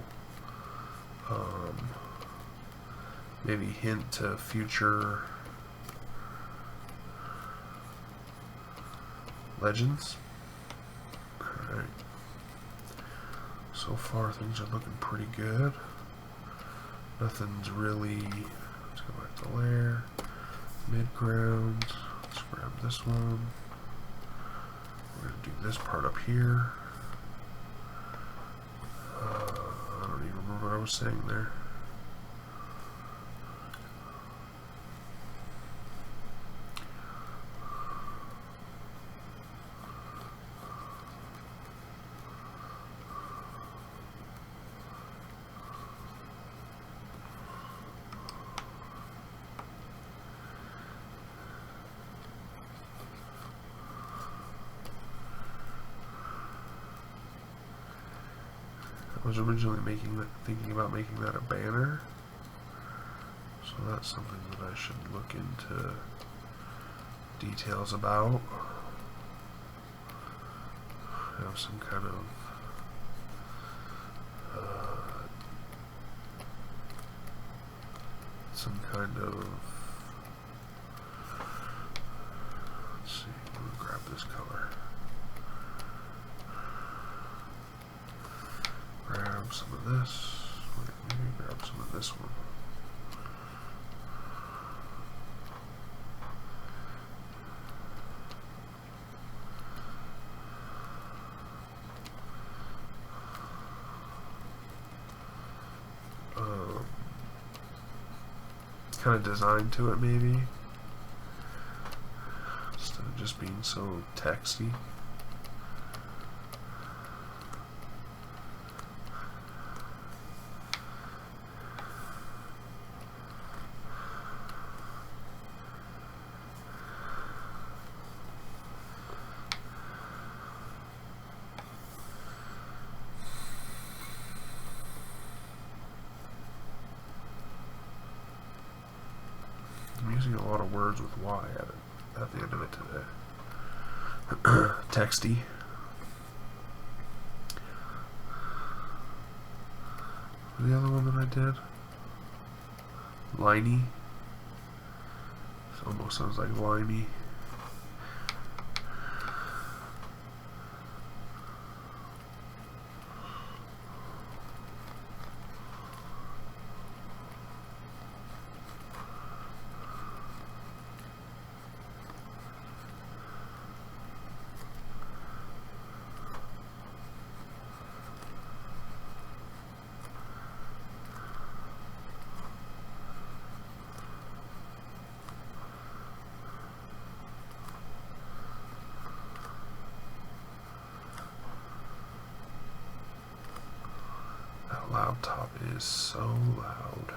Maybe hint to future legends. Alright. So far things are looking pretty good. Nothing's really... Let's go back to layer, mid-ground, let's grab this one. We're going to do this part up here. I don't even remember what I was saying there. I was originally thinking about making that a banner, so that's something that I should look into details about. Have some kind of let's see, I'm gonna grab this color. Grab some of this. Wait, maybe grab some of this one. Kind of design to it, maybe, instead of just being so texty. I'm using a lot of words with Y at the end of it today. Texty. The other one that I did, liney. It almost sounds like limey. laptop is so loud.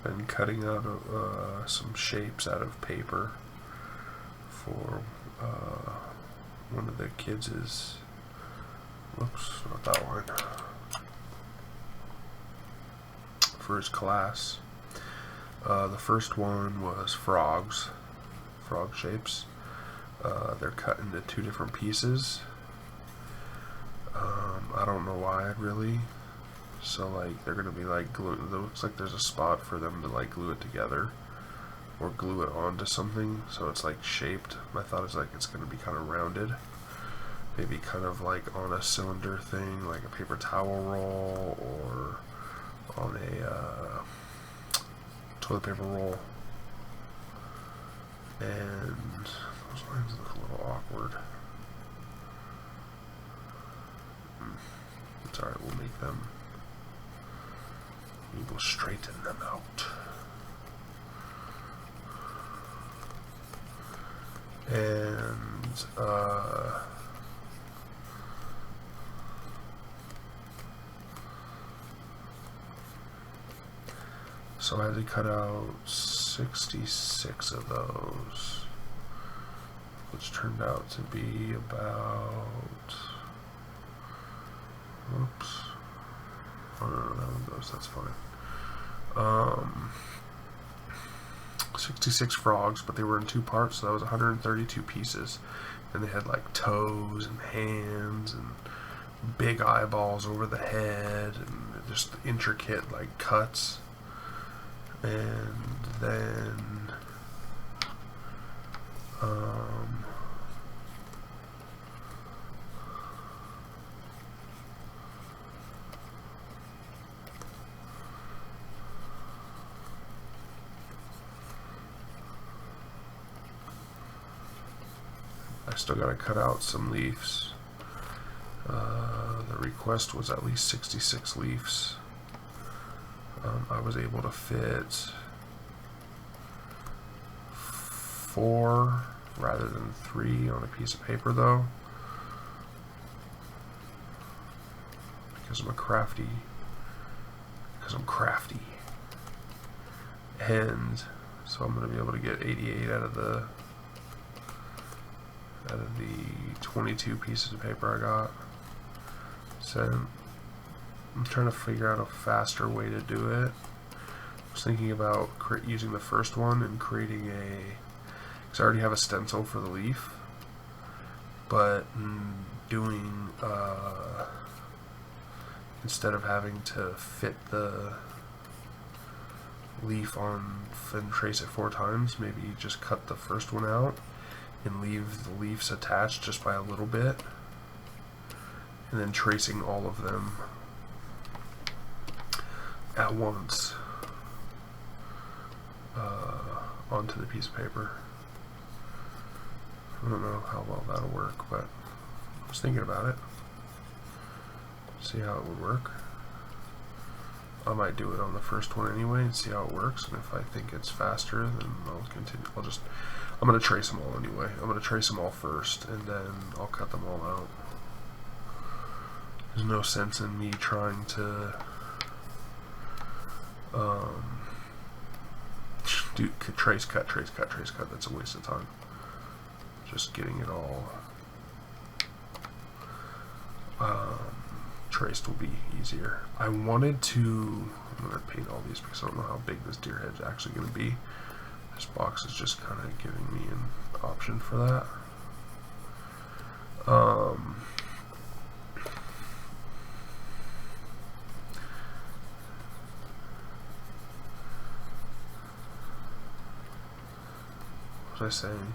Been cutting out some shapes out of paper for one of the kids' whoops, not that one, for his class. The first one was frog shapes. They're cut into 2 different pieces. I don't know why really. So like they're gonna be like glue. It looks like there's a spot for them to like glue it together or glue it onto something, so it's like shaped. My thought is like it's gonna be kind of rounded, maybe kind of like on a cylinder thing, like a paper towel roll, or on a toilet paper roll. And those lines look a little awkward. It's alright, we'll make them. We will straighten them out. And so I had to cut out 66 of those, which turned out to be about, oops, oh no, that one goes, that's fine. 66 frogs, but they were in 2 parts, so that was 132 pieces. And they had like toes and hands and big eyeballs over the head and just intricate like cuts. And then I still got to cut out some leaves. The request was at least 66 leaves. I was able to fit 4 rather than 3 on a piece of paper though, because I'm crafty, and so I'm going to be able to get 88 out of the 22 pieces of paper I got. So I'm trying to figure out a faster way to do it. I was thinking about using the first one and creating because I already have a stencil for the leaf, but doing instead of having to fit the leaf on and trace it 4 times, maybe just cut the first one out and leave the leaves attached just by a little bit, and then tracing all of them at once onto the piece of paper. I don't know how well that'll work, but I was thinking about it. See how it would work. I might do it on the first one anyway and see how it works, and if I think it's faster, then I'll continue. I'm going to trace them all anyway. I'm going to trace them all first, and then I'll cut them all out. There's no sense in me trying to do trace, cut, trace, cut, trace, cut. That's a waste of time. Just getting it all traced will be easier. I wanted to, I'm going to paint all these because I don't know how big this deer head's actually going to be. This box is just kind of giving me an option for that. What was I saying?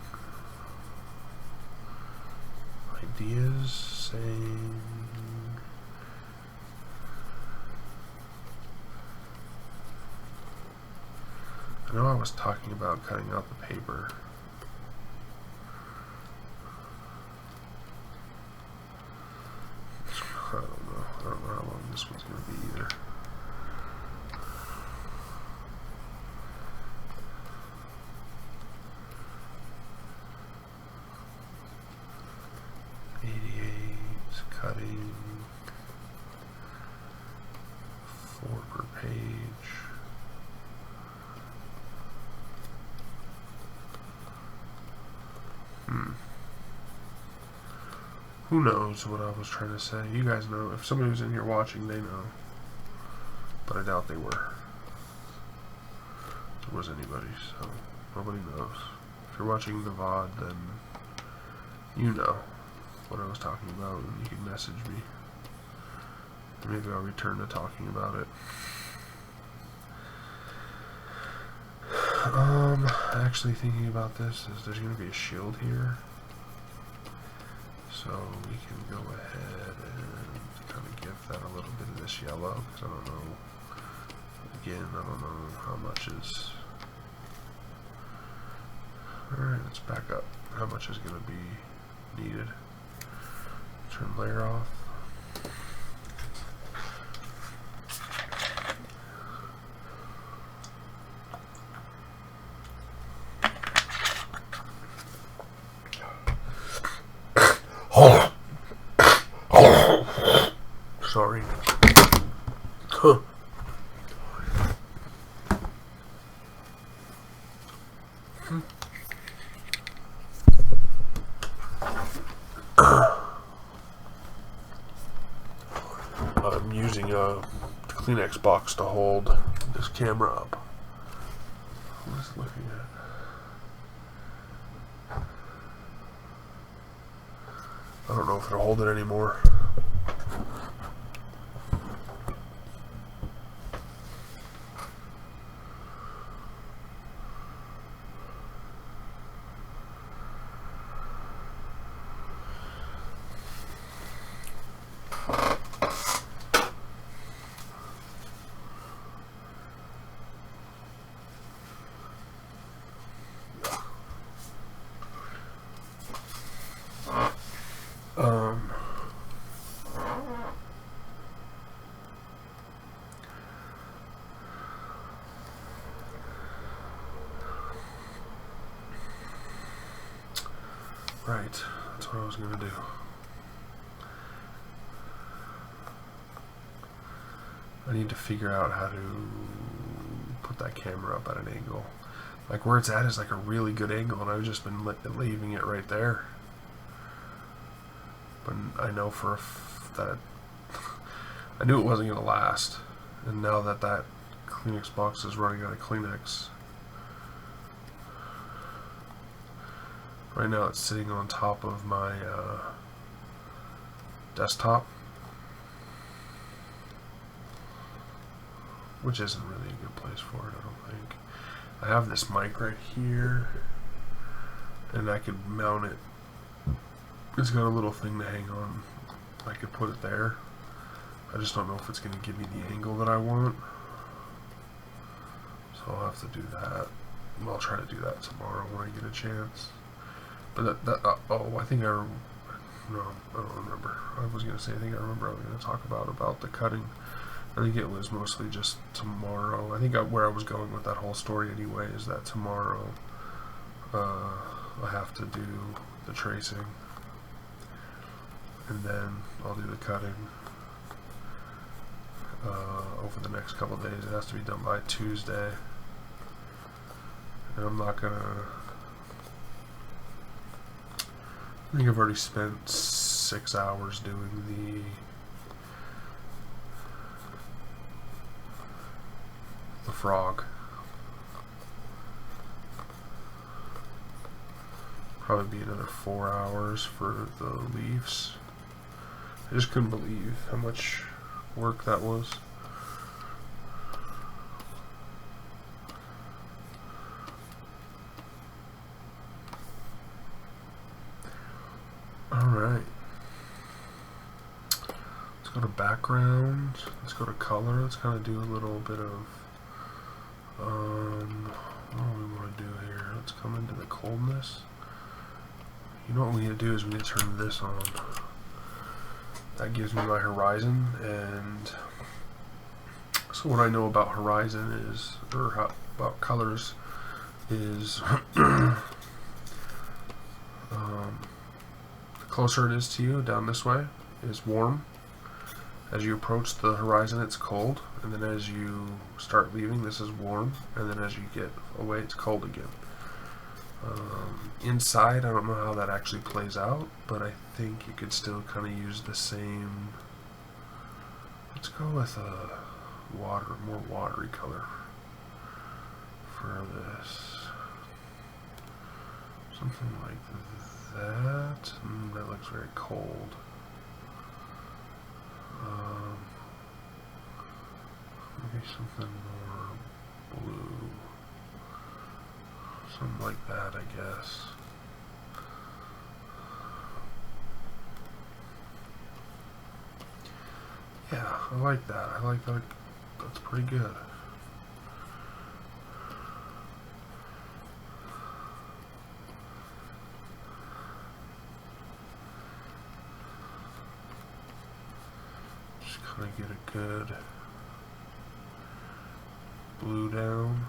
Ideas, saying... I know I was talking about cutting out the paper. I don't know. I don't know how long this one's going to be either. Cutting 4 per page. Who knows what I was trying to say? You guys know. If somebody was in here watching, they know. But I doubt they were. If there was anybody, so nobody knows. If you're watching the VOD, then you know what I was talking about, and you can message me. Maybe I'll return to talking about it. Actually thinking about this is there's going to be a shield here. So we can go ahead and kind of give that a little bit of this yellow, because I don't know, again, I don't know how much is... Alright, let's back up. How much is going to be needed? Turn layer off. Sorry. Huh. I'm using a Kleenex box to hold this camera up. I'm just looking at. I don't know if it'll hold it anymore. Right, that's what I was going to do. I need to figure out how to put that camera up at an angle. Like where it's at is like a really good angle, and I've just been leaving it right there. But I know for that I knew it wasn't going to last, and now that that Kleenex box is running out of Kleenex. Right now it's sitting on top of my desktop, which isn't really a good place for it, I don't think. I have this mic right here, and I could mount it. It's got a little thing to hang on. I could put it there. I just don't know if it's going to give me the angle that I want. So I'll have to do that. I'll try to do that tomorrow when I get a chance. But oh, I think no, I don't remember. I was going to say, I think I remember I was going to talk about the cutting. I think it was mostly just tomorrow. I think where I was going with that whole story anyway is that tomorrow, I have to do the tracing, and then I'll do the cutting over the next couple days. It has to be done by Tuesday, and I'm not gonna. I think I've already spent 6 hours doing the frog. Probably be another 4 hours for the leaves. I just couldn't believe how much work that was. Alright. Let's go to background. Let's go to color. Let's kind of do a little bit of what do we want to do here? Let's come into the coldness. You know what we need to do is we need to turn this on. That gives me my horizon, and so what I know about horizon is, or about colors is, the closer it is to you, down this way, is warm. As you approach the horizon, it's cold, and then as you start leaving, this is warm, and then as you get away, it's cold again. Inside, I don't know how that actually plays out, but I think you could still kind of use the same. Let's go with a more watery color for this. Something like that. That looks very cold. Maybe something more blue. Something like that, I guess. Yeah, I like that. I like that. That's pretty good. Just kind of get a good blue down.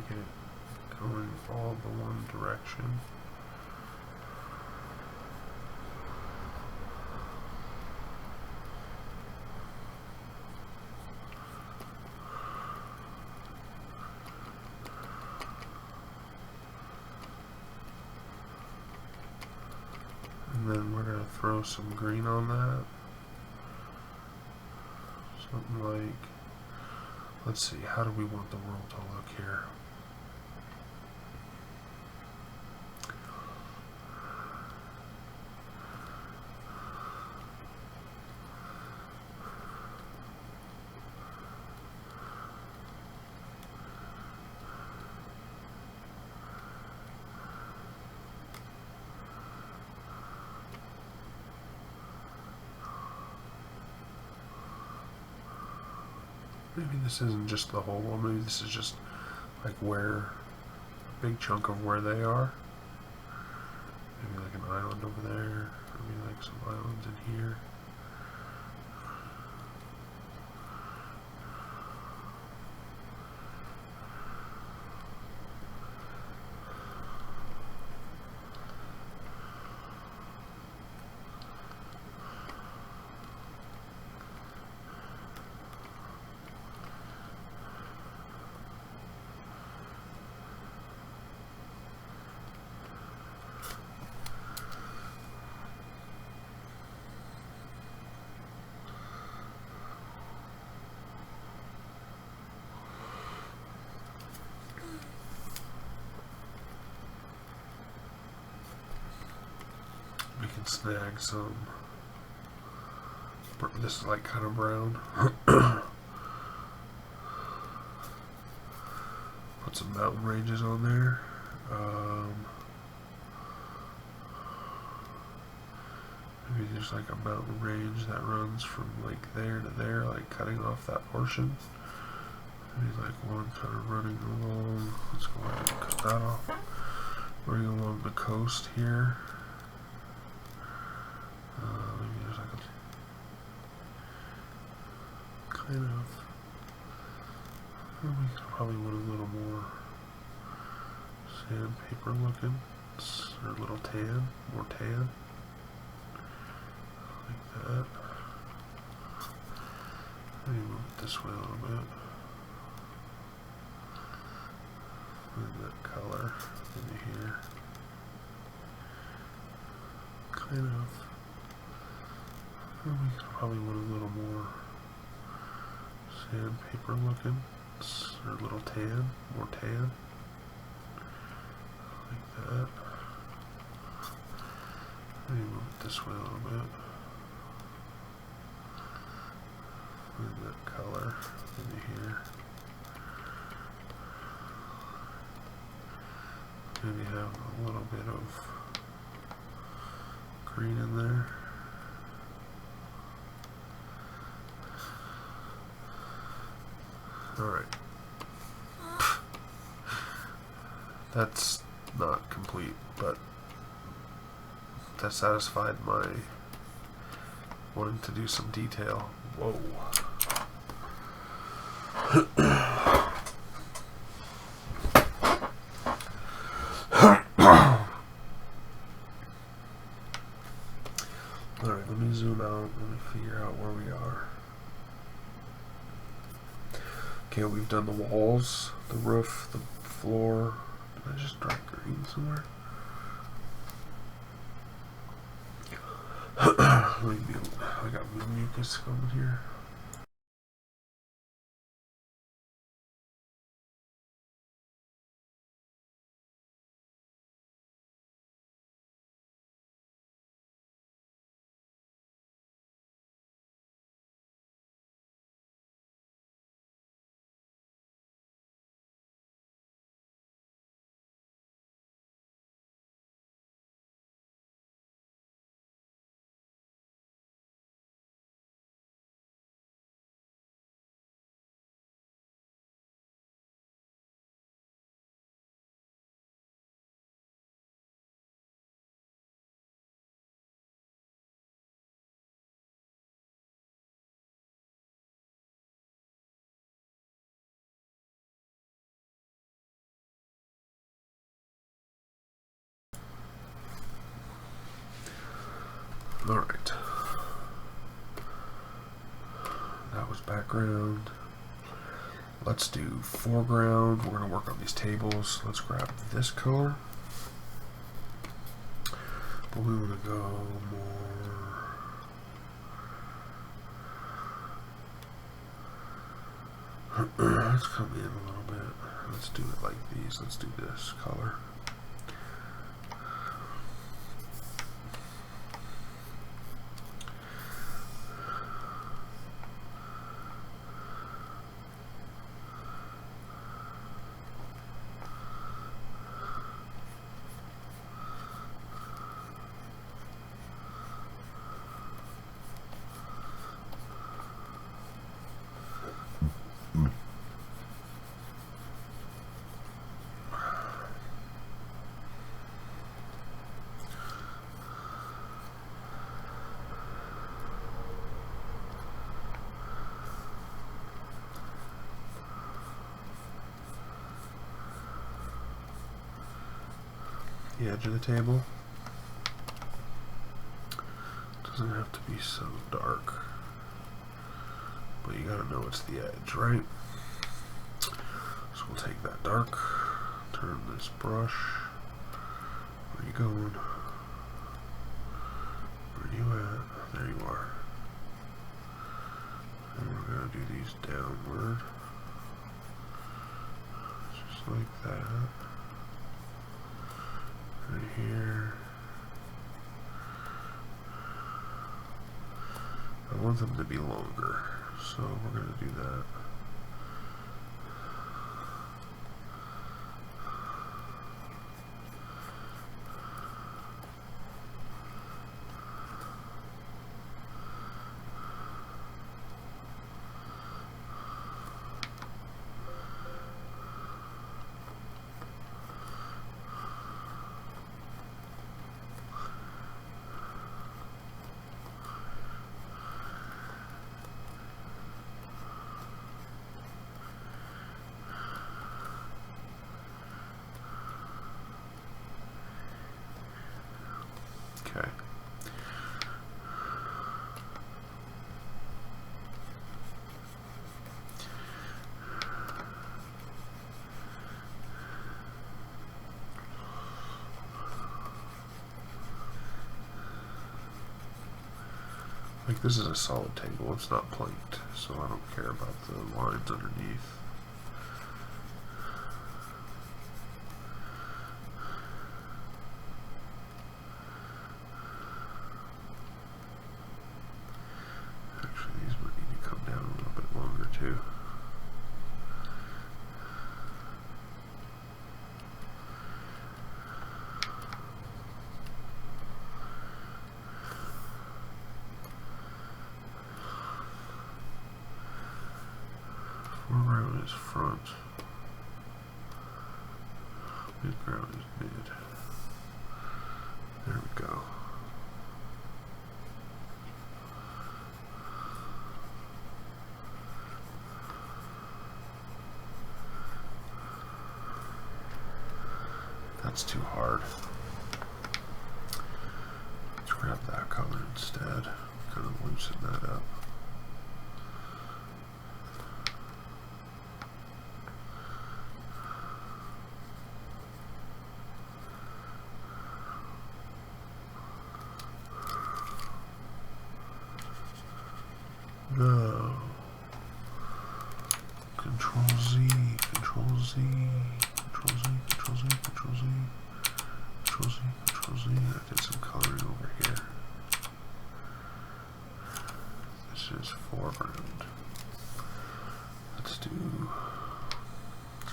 Get it going all the one direction. And then we're going to throw some green on that. Something like, let's see, how do we want the world to look here? Maybe this isn't just the whole one, maybe this is just like where, a big chunk of where they are. Maybe like an island over there, maybe like some islands in here. We can snag some. This is like kind of brown. Put some mountain ranges on there. Maybe there's like a mountain range that runs from like there to there, like cutting off that portion. Maybe like one kind of running along. Let's go ahead and cut that off. Running along the coast here. Maybe there's like a kind of. We probably want a little more sandpaper looking. It's a little tan, more tan. Like that. Let me move it this way a little bit. And that color into here. Kind of. We probably want a little more sandpaper looking. It's a little tan, more tan. Like that. Let me move it this way a little bit. And that color into here. Maybe have a little bit of green in there. Alright. That's not complete, but that satisfied my wanting to do some detail. Whoa. Alright, let me zoom out. Let me figure out where we are. Okay, we've done the walls, the roof, the floor. Did I just drop green somewhere? I got mucus coming here. Alright. That was background. Let's do foreground. We're going to work on these tables. Let's grab this color. But we want to go more. Let's come in a little bit. Let's do it like these. Let's do this color. The edge of the table doesn't have to be so dark, but you gotta know it's the edge, right? So we'll take that dark, turn this brush. Where are you going? Where are you at? There you are. And we're gonna do these downward, just like that. Right here. I want them to be longer, so we're going to do that. Okay. Like, this is a solid table, it's not planked, so I don't care about the lines underneath. Actually, these might need to come down a little bit longer too. Foreground is front. Midground is mid. There we go. That's too hard. Let's grab that color instead. Kind of loosen that up. No. Control Z, Control Z, Control Z, Control Z, Control Z, Control Z, Control Z. I did some coloring over here. This is foreground. Let's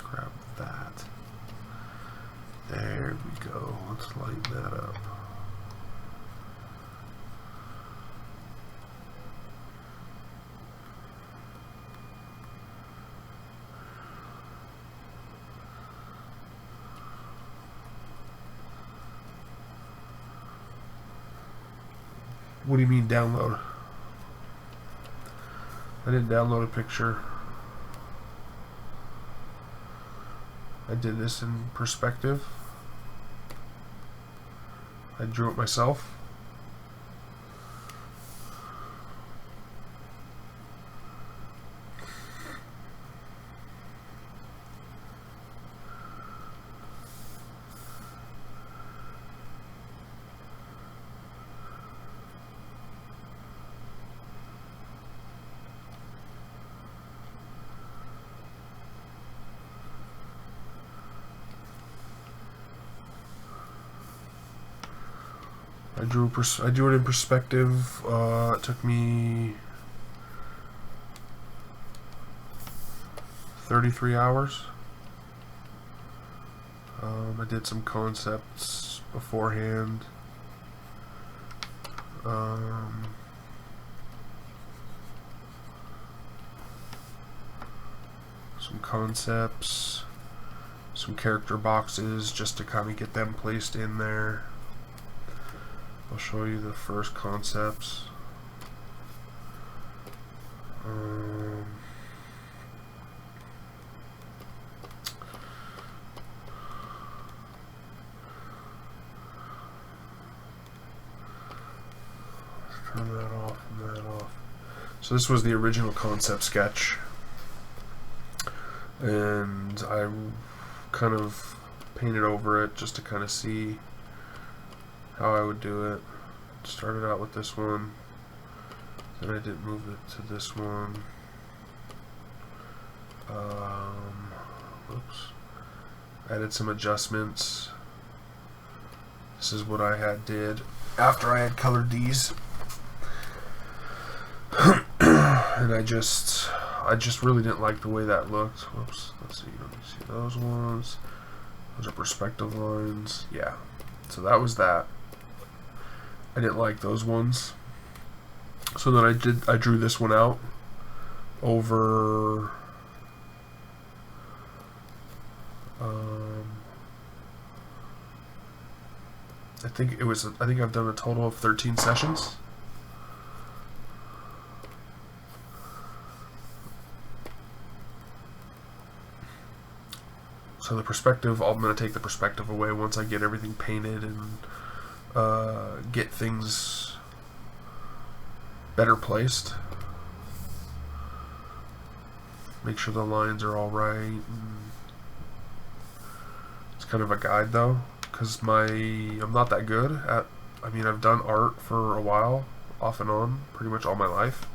grab that. There we go. Let's lighten that up. What do you mean download? I didn't download a picture. I did this in perspective. I drew it myself. I drew it in perspective. It took me 33 hours. I did some concepts beforehand. Some concepts, some character boxes just to kind of get them placed in there. I'll show you the first concepts. Let's turn that off and that off. So this was the original concept sketch, and I kind of painted over it just to kind of see how I would do it. Started out with this one, then I did move it to this one. Oops. Added some adjustments. This is what I did after I had colored these. And I just really didn't like the way that looked. Whoops. Let's see. Let me see those ones. Those are perspective lines. Yeah. So that was that. I didn't like those ones. So then I drew this one out over I think I've done a total of 13 sessions. So the perspective, I'm going to take the perspective away once I get everything painted and get things better placed. Make sure the lines are all right. It's kind of a guide though, because I'm not that good at, I mean, I've done art for a while, off and on, pretty much all my life,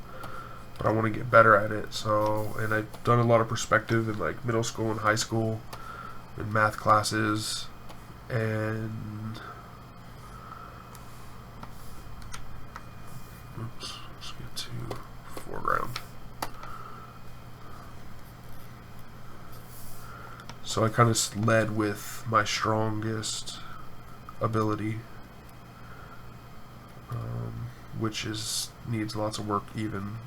but I want to get better at it. So, and I've done a lot of perspective in like middle school and high school, in math classes, and oops, let's get to foreground. So I kind of led with my strongest ability, which needs lots of work even.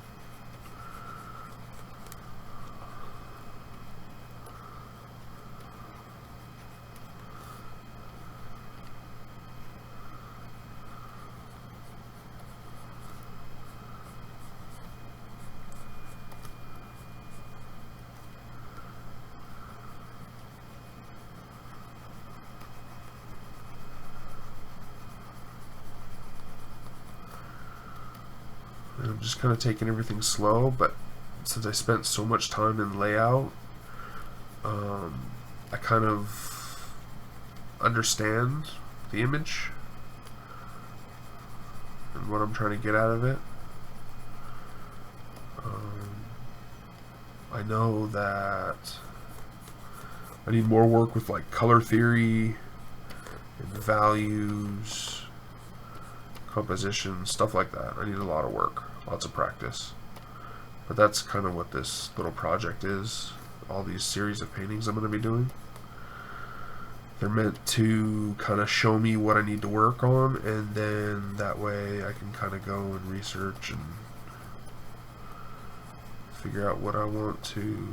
And I'm just kind of taking everything slow, but since I spent so much time in layout, I kind of understand the image and what I'm trying to get out of it. I know that I need more work with like color theory and values, composition, stuff like that. I need a lot of work, lots of practice. But that's kind of what this little project is, all these series of paintings I'm going to be doing. They're meant to kind of show me what I need to work on, and then that way I can kind of go and research and figure out what I want to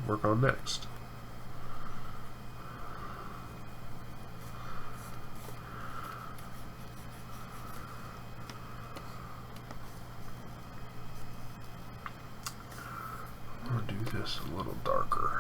work on next. I'm going to do this a little darker.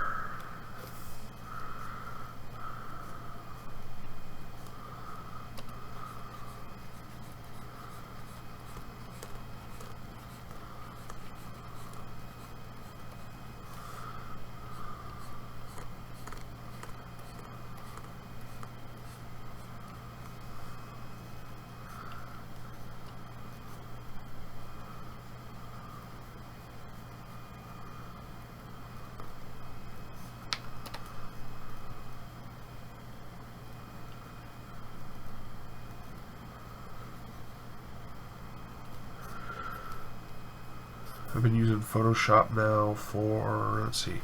I've been using Photoshop now for, let's see,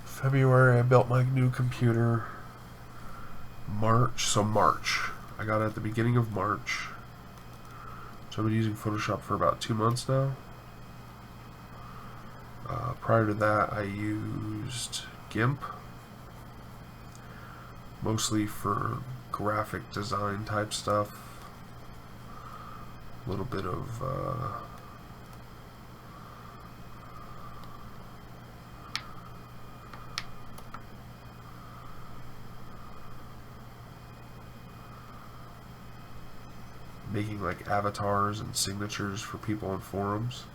February I built my new computer. March. I got it at the beginning of March. So I've been using Photoshop for about 2 months now. Prior to that I used GIMP, mostly for graphic design type stuff. A little bit of making like avatars and signatures for people on forums.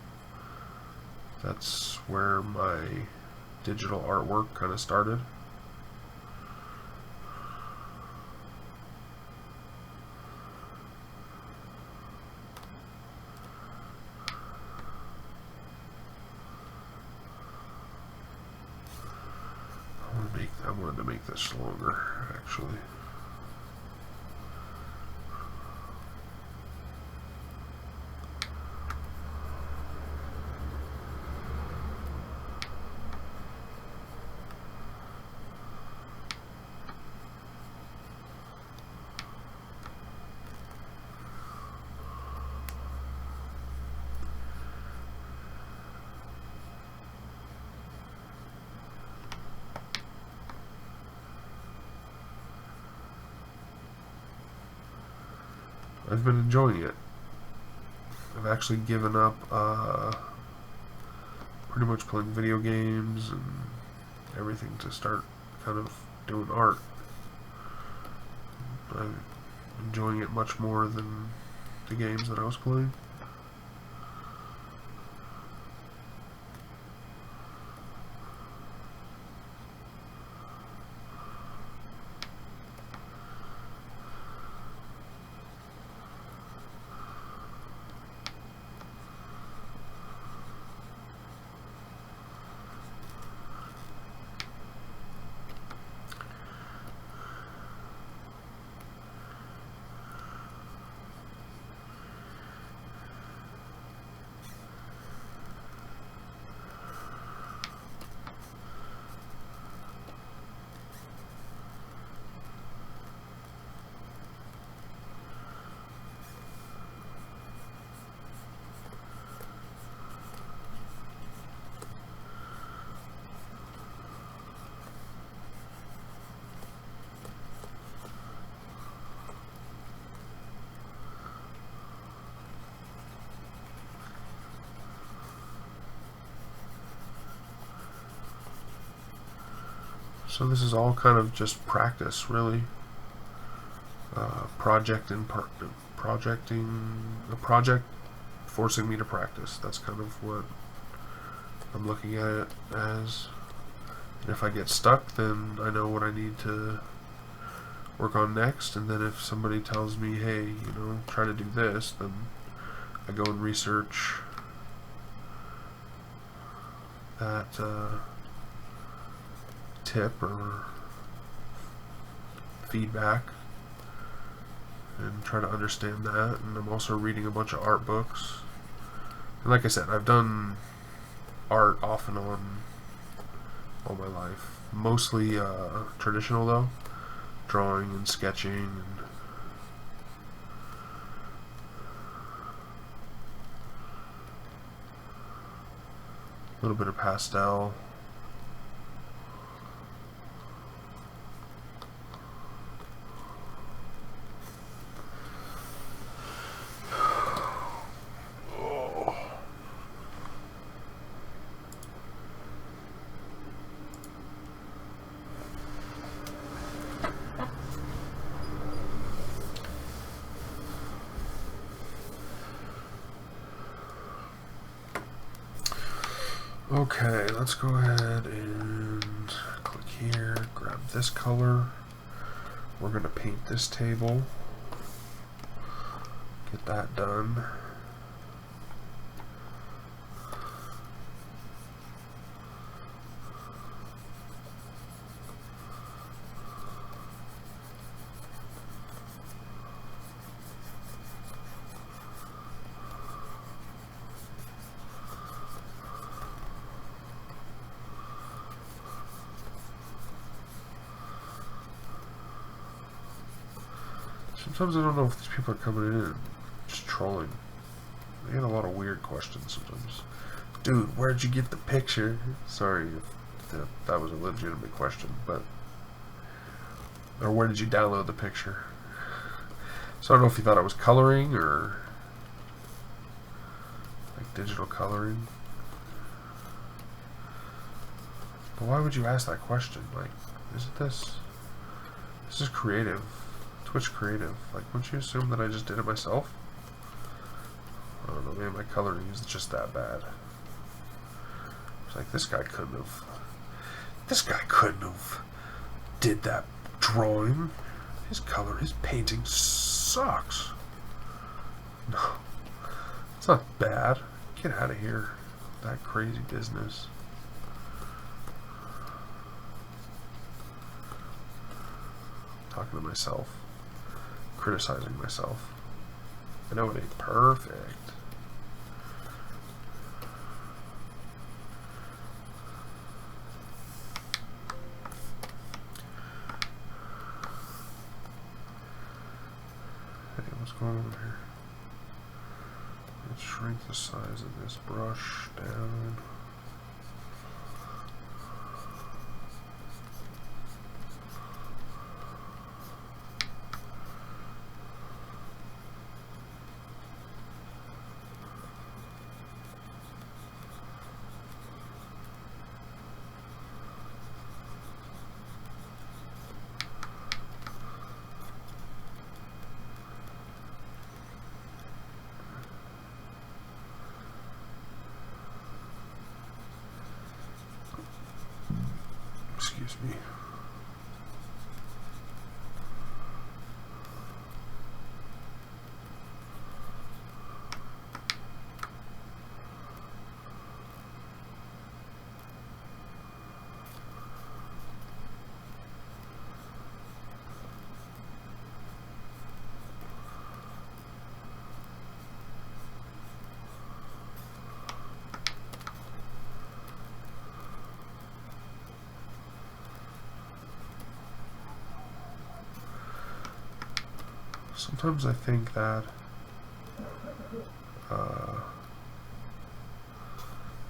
That's where my digital artwork kind of started. I wanted to make this longer, actually. I've been enjoying it. I've actually given up pretty much playing video games and everything to start kind of doing art. enjoying it much more than the games that I was playing. So this is all kind of just practice, really. Projecting a project forcing me to practice. That's kind of what I'm looking at it as. And if I get stuck, then I know what I need to work on next. And then if somebody tells me, hey, you know, try to do this, then I go and research that tip or feedback and try to understand that. And I'm also reading a bunch of art books. And like I said, I've done art off and on all my life. Mostly traditional though, drawing and sketching and a little bit of pastel. Okay, let's go ahead and click here, grab this color. We're going to paint this table. Get that done. Sometimes I don't know if these people are coming in and just trolling. They get a lot of weird questions sometimes. Dude, where'd you get the picture? Sorry if that was a legitimate question, but... Or where did you download the picture? So I don't know if you thought I was coloring or... like digital coloring. But why would you ask that question? Like, isn't this... This is creative. Twitch creative. Like, wouldn't you assume that I just did it myself? I don't know, maybe my coloring is just that bad. It's like, this guy couldn't have did that drawing. His painting sucks. No, it's not bad. Get out of here. That crazy business. Talking to myself. Criticizing myself. I know it ain't perfect. Hey, what's going on here? Let's shrink the size of this brush down. Excuse me. Sometimes I think that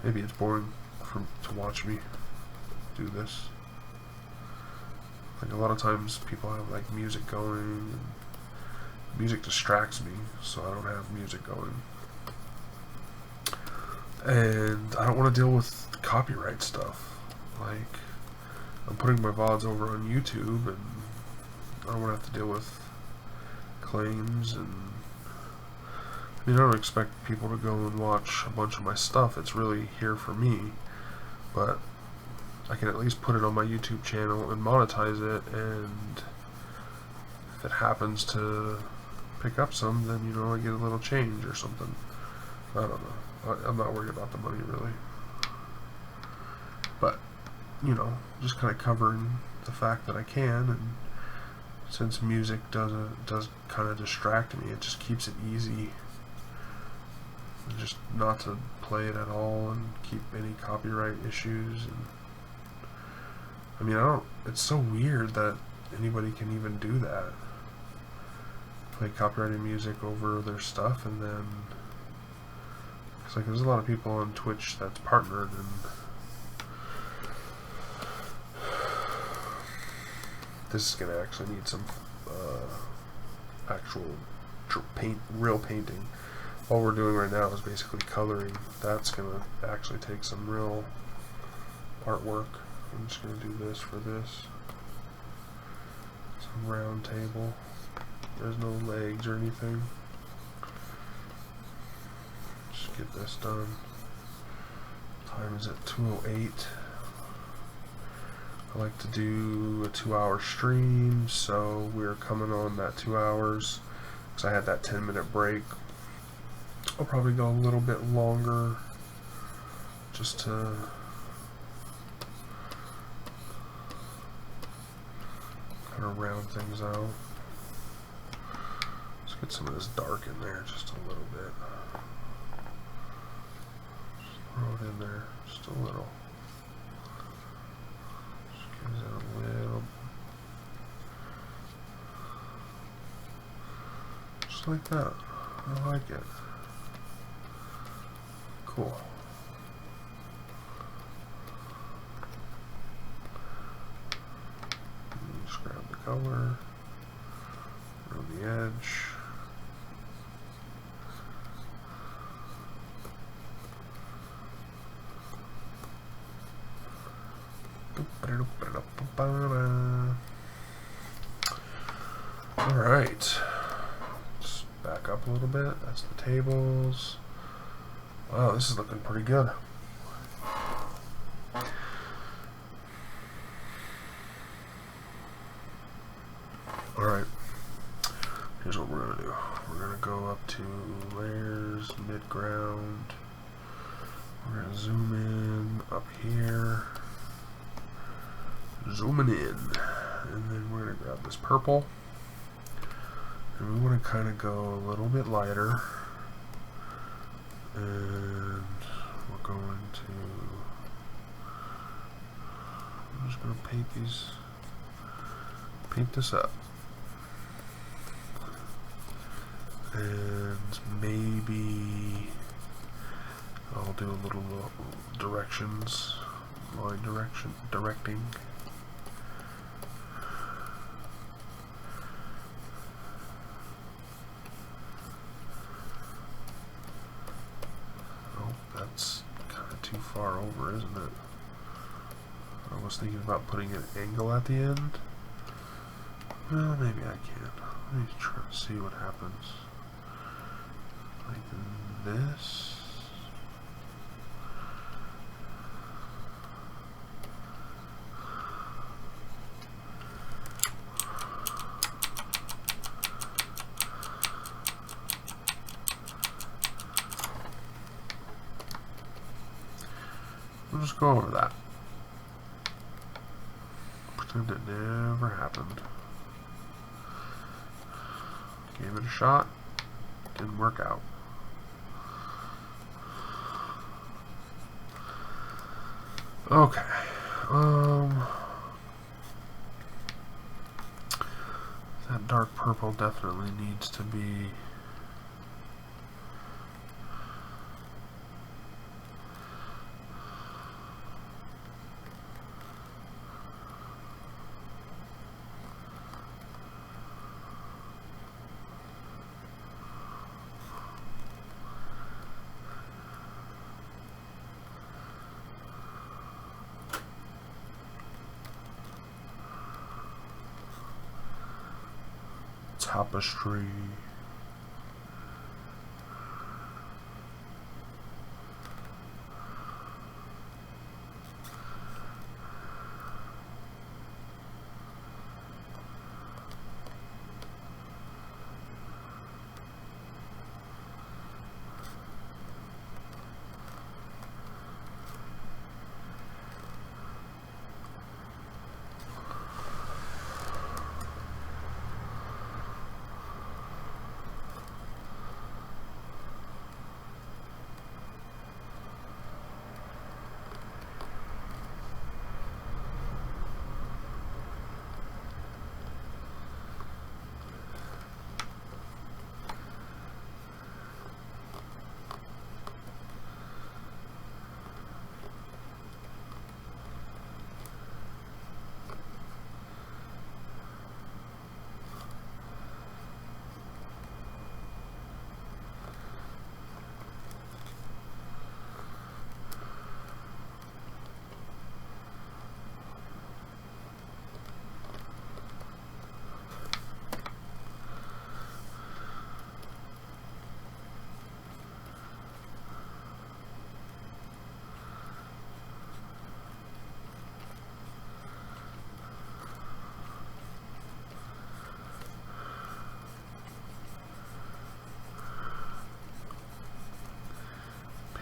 maybe it's boring to watch me do this. Like a lot of times people have like music going, and music distracts me, so I don't have music going. And I don't want to deal with copyright stuff. Like, I'm putting my VODs over on YouTube, and I don't want to have to deal with claims. And I mean, I don't expect people to go and watch a bunch of my stuff. It's really here for me, but I can at least put it on my YouTube channel and monetize it, and if it happens to pick up some, then, you know, I get a little change or something. I don't know. I'm not worried about the money, really. But, you know, just kind of covering the fact that I can, and since music does kind of distract me, it just keeps it easy just not to play it at all and keep any copyright issues. And I mean, it's so weird that anybody can even do that. Play copyrighted music over their stuff, and then it's like there's a lot of people on Twitch that's partnered, and this is gonna actually need some actual real painting. All we're doing right now is basically coloring. That's gonna actually take some real artwork. I'm just gonna do this for this. Some round table. There's no legs or anything. Just get this done. Time is at 2:08. I like to do a 2-hour stream, so we're coming on that 2 hours because I had that 10-minute break. I'll probably go a little bit longer just to kind of round things out. Let's get some of this dark in there just a little bit. Just throw it in there just a little. Just gives it a little. Just like that. I like it. Cool. Just grab the color on the edge. Alright. Let's back up a little bit. That's the tables. Wow, this is looking pretty good. Alright, here's what we're going to do. We're going to go up to layers, mid-ground. We're going to zoom in up here. Zooming in. And then we're going to grab this purple. And we want to kind of go a little bit lighter. And we're going to, I'm just going to paint this up, and maybe I'll do a little directions, line directing. That's kind of too far over, isn't it? I was thinking about putting an angle at the end. Well, maybe I can. Let me try to see what happens. Like this. We'll just go over that. Pretend it never happened. Gave it a shot. Didn't work out. Okay. That dark purple definitely needs to be tapestry.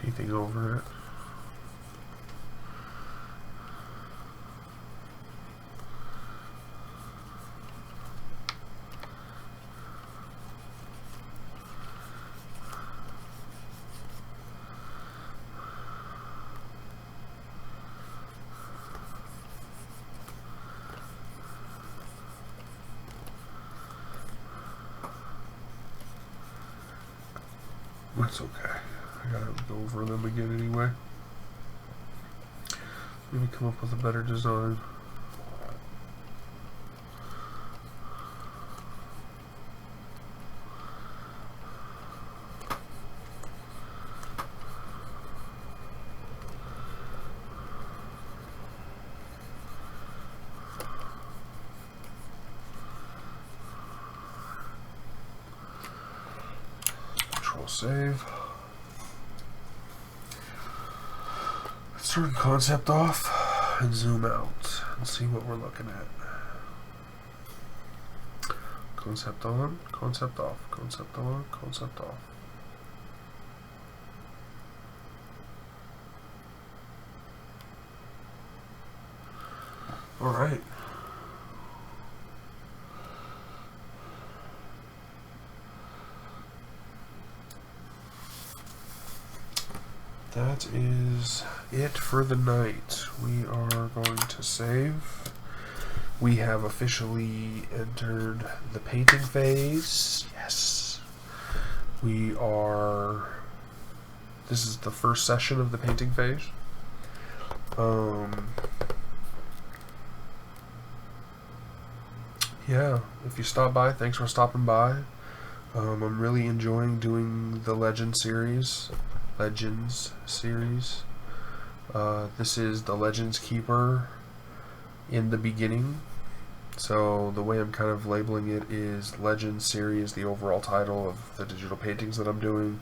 Painting over it. That's okay. I gotta go over them again anyway. Maybe come up with a better design. Control save. Let's turn concept off and zoom out and see what we're looking at. Concept on, concept off, concept on, concept off. All right. That is it for the night. We are going to save. We have officially entered the painting phase. Yes. We are... This is the first session of the painting phase. Yeah, if you stop by, thanks for stopping by. I'm really enjoying doing the Legends series. This is the Legends Keeper in the beginning. So the way I'm kind of labeling it is Legends series, the overall title of the digital paintings that I'm doing.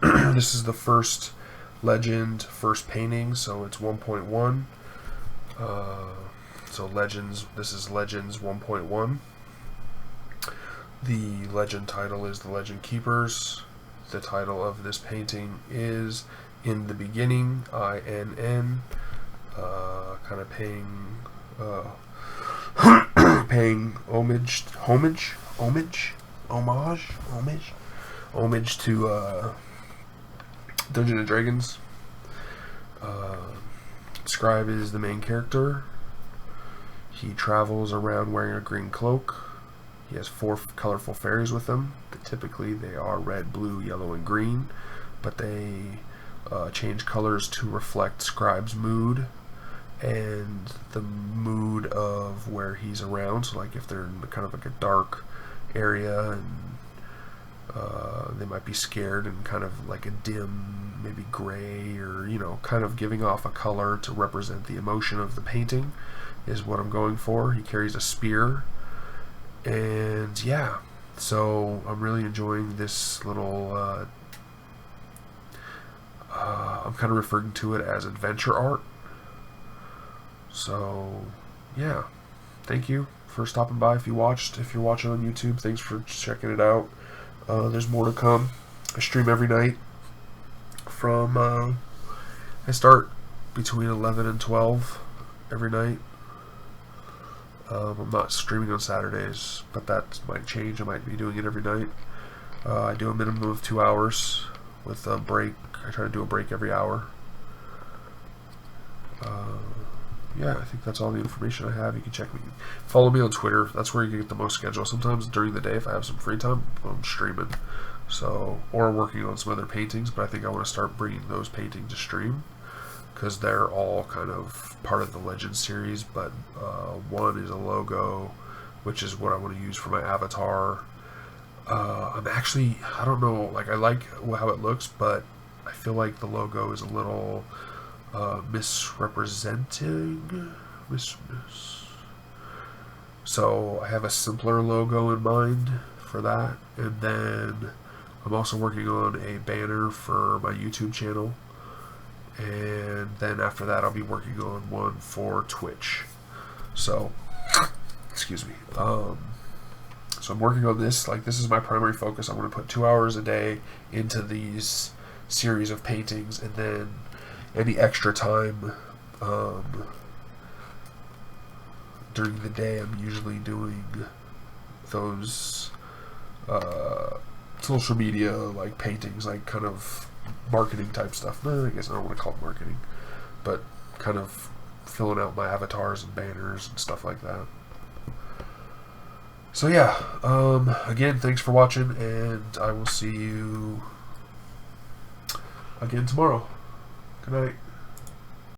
This is the first Legend, first painting, so it's 1.1. So Legends, this is Legends 1.1. The Legend title is the Legend Keepers. The title of this painting is in the beginning, INN, kind of paying paying homage to Dungeons and Dragons. Scribe is the main character. He travels around wearing a green cloak. He has 4 colorful fairies with him. Typically they are red, blue, yellow, and green, but they change colors to reflect Scribe's mood and the mood of where he's around. So like if they're in kind of like a dark area and they might be scared and kind of like a dim, maybe gray, or kind of giving off a color to represent the emotion of the painting is what I'm going for. He carries a spear, and yeah, so I'm really enjoying this little I'm kind of referring to it as adventure art. So yeah, thank you for stopping by. If you're watching on YouTube, thanks for checking it out. There's more to come. I stream every night from I start between 11 and 12 every night. I'm not streaming on Saturdays, but that might change. I might be doing it every night. I do a minimum of 2 hours with a break. I try to do a break every hour. Yeah, I think that's all the information I have. You can check me. Follow me on Twitter. That's where you can get the most schedule. Sometimes during the day, if I have some free time, I'm streaming. So, or working on some other paintings, but I think I want to start bringing those paintings to stream, because they're all kind of part of the Legend series, but one is a logo, which is what I want to use for my avatar. I don't know, like I like how it looks, but I feel like the logo is a little misrepresenting. So I have a simpler logo in mind for that, and then I'm also working on a banner for my YouTube channel, and then after that I'll be working on one for Twitch. So excuse me. So I'm working on this. Like, this is my primary focus. I'm going to put 2 hours a day into these series of paintings, and then any extra time during the day I'm usually doing those social media like paintings, like kind of marketing type stuff. I guess I don't want to call it marketing, but kind of filling out my avatars and banners and stuff like that. So yeah, again, thanks for watching, and I will see you again tomorrow. Good night.